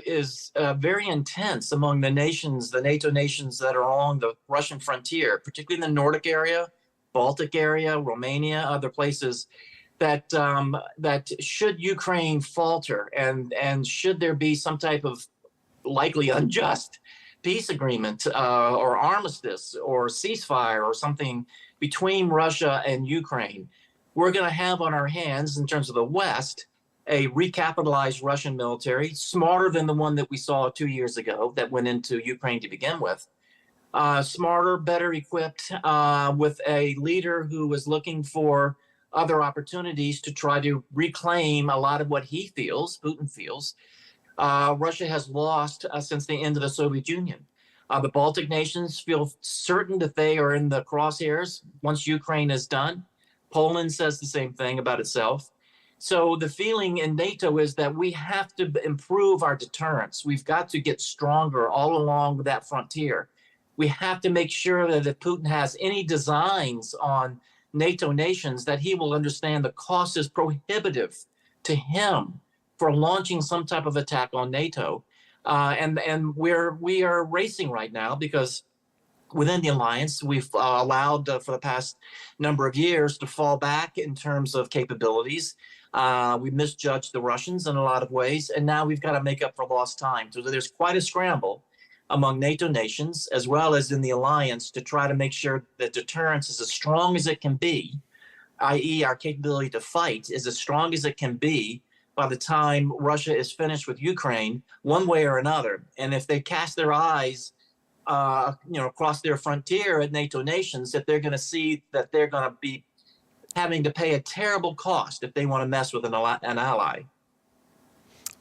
is very intense among the nations, the NATO nations that are along the Russian frontier, particularly in the Nordic area, Baltic area, Romania, other places. That should Ukraine falter and should there be some type of likely unjust peace agreement or armistice or ceasefire or something between Russia and Ukraine, we're going to have on our hands, in terms of the West, a recapitalized Russian military, smarter than the one that we saw 2 years ago that went into Ukraine to begin with. Smarter, better equipped, with a leader who was looking for other opportunities to try to reclaim a lot of what he feels, Putin feels, Russia has lost since the end of the Soviet Union. The Baltic nations feel certain that they are in the crosshairs once Ukraine is done. Poland says the same thing about itself. So the feeling in NATO is that we have to improve our deterrence. We've got to get stronger all along that frontier. We have to make sure that if Putin has any designs on NATO nations, that he will understand the cost is prohibitive to him for launching some type of attack on NATO. And we are racing right now because within the alliance, we've allowed for the past number of years to fall back in terms of capabilities. We misjudged the Russians in a lot of ways, and now we've got to make up for lost time. So there's quite a scramble among NATO nations, as well as in the alliance, to try to make sure that deterrence is as strong as it can be, i.e. our capability to fight is as strong as it can be by the time Russia is finished with Ukraine, one way or another. And if they cast their eyes across their frontier at NATO nations, that they're going to see that they're going to be having to pay a terrible cost if they want to mess with an ally.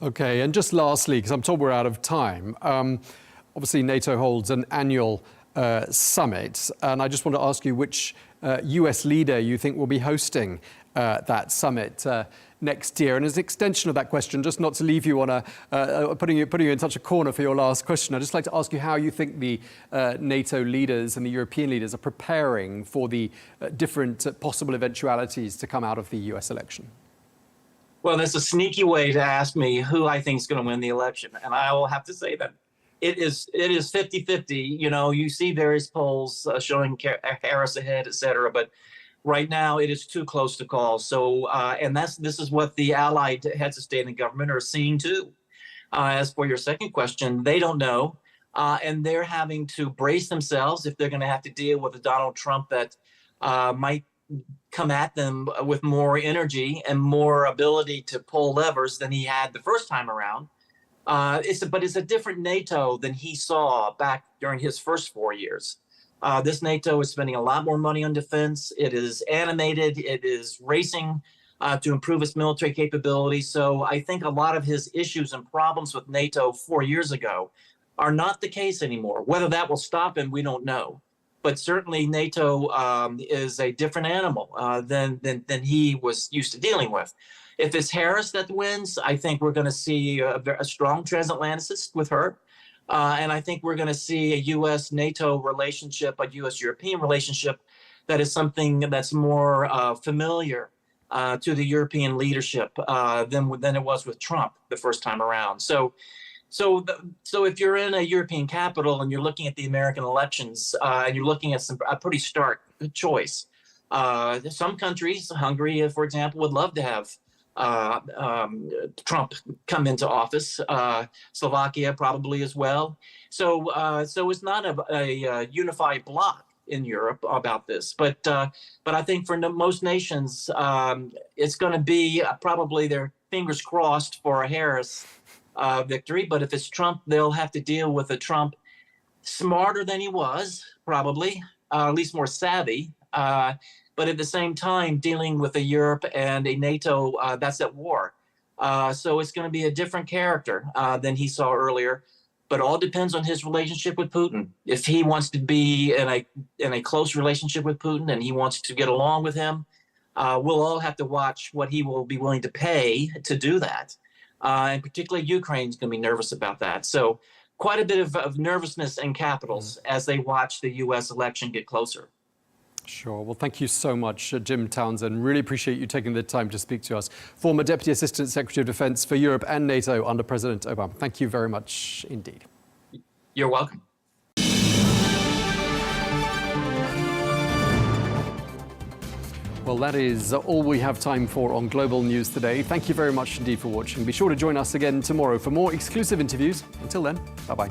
Okay, and just lastly, because I'm told we're out of time, obviously NATO holds an annual summit, and I just want to ask you which US leader you think will be hosting that summit next year. And as an extension of that question, just not to leave you on putting you in such a corner for your last question, I'd just like to ask you how you think the NATO leaders and the European leaders are preparing for the different possible eventualities to come out of the US election. Well, that's a sneaky way to ask me who I think is going to win the election. And I will have to say that it is 50-50. You know, you see various polls showing Harris ahead, et cetera, but right now it is too close to call. So, and this is what the allied heads of state and government are seeing too. As for your second question, they don't know. And they're having to brace themselves if they're going to have to deal with a Donald Trump that might come at them with more energy and more ability to pull levers than he had the first time around. But it's a different NATO than he saw back during his first 4 years. This NATO is spending a lot more money on defense. It is animated. It is racing to improve its military capabilities. So I think a lot of his issues and problems with NATO 4 years ago are not the case anymore. Whether that will stop him, we don't know. But certainly NATO is a different animal than he was used to dealing with. If it's Harris that wins, I think we're going to see a strong transatlanticist with her. And I think we're going to see a U.S.-NATO relationship, a U.S.-European relationship that is something that's more familiar to the European leadership than it was with Trump the first time around. So So if you're in a European capital and you're looking at the American elections and you're looking at a pretty stark choice, some countries, Hungary, for example, would love to have Trump come into office. Slovakia probably as well. So it's not a unified bloc in Europe about this, but I think for most nations, it's going to be probably their fingers crossed for a Harris victory. But if it's Trump, they'll have to deal with a Trump smarter than he was, probably, at least more savvy. But at the same time, dealing with a Europe and a NATO that's at war. So it's going to be a different character than he saw earlier. But all depends on his relationship with Putin. If he wants to be in a close relationship with Putin and he wants to get along with him, we'll all have to watch what he will be willing to pay to do that. And particularly Ukraine's going to be nervous about that. So quite a bit of nervousness in capitals as they watch the U.S. election get closer. Sure. Well, thank you so much, Jim Townsend. Really appreciate you taking the time to speak to us. Former Deputy Assistant Secretary of Defense for Europe and NATO under President Obama. Thank you very much indeed. You're welcome. Well, that is all we have time for on Global News today. Thank you very much indeed for watching. Be sure to join us again tomorrow for more exclusive interviews. Until then, bye-bye.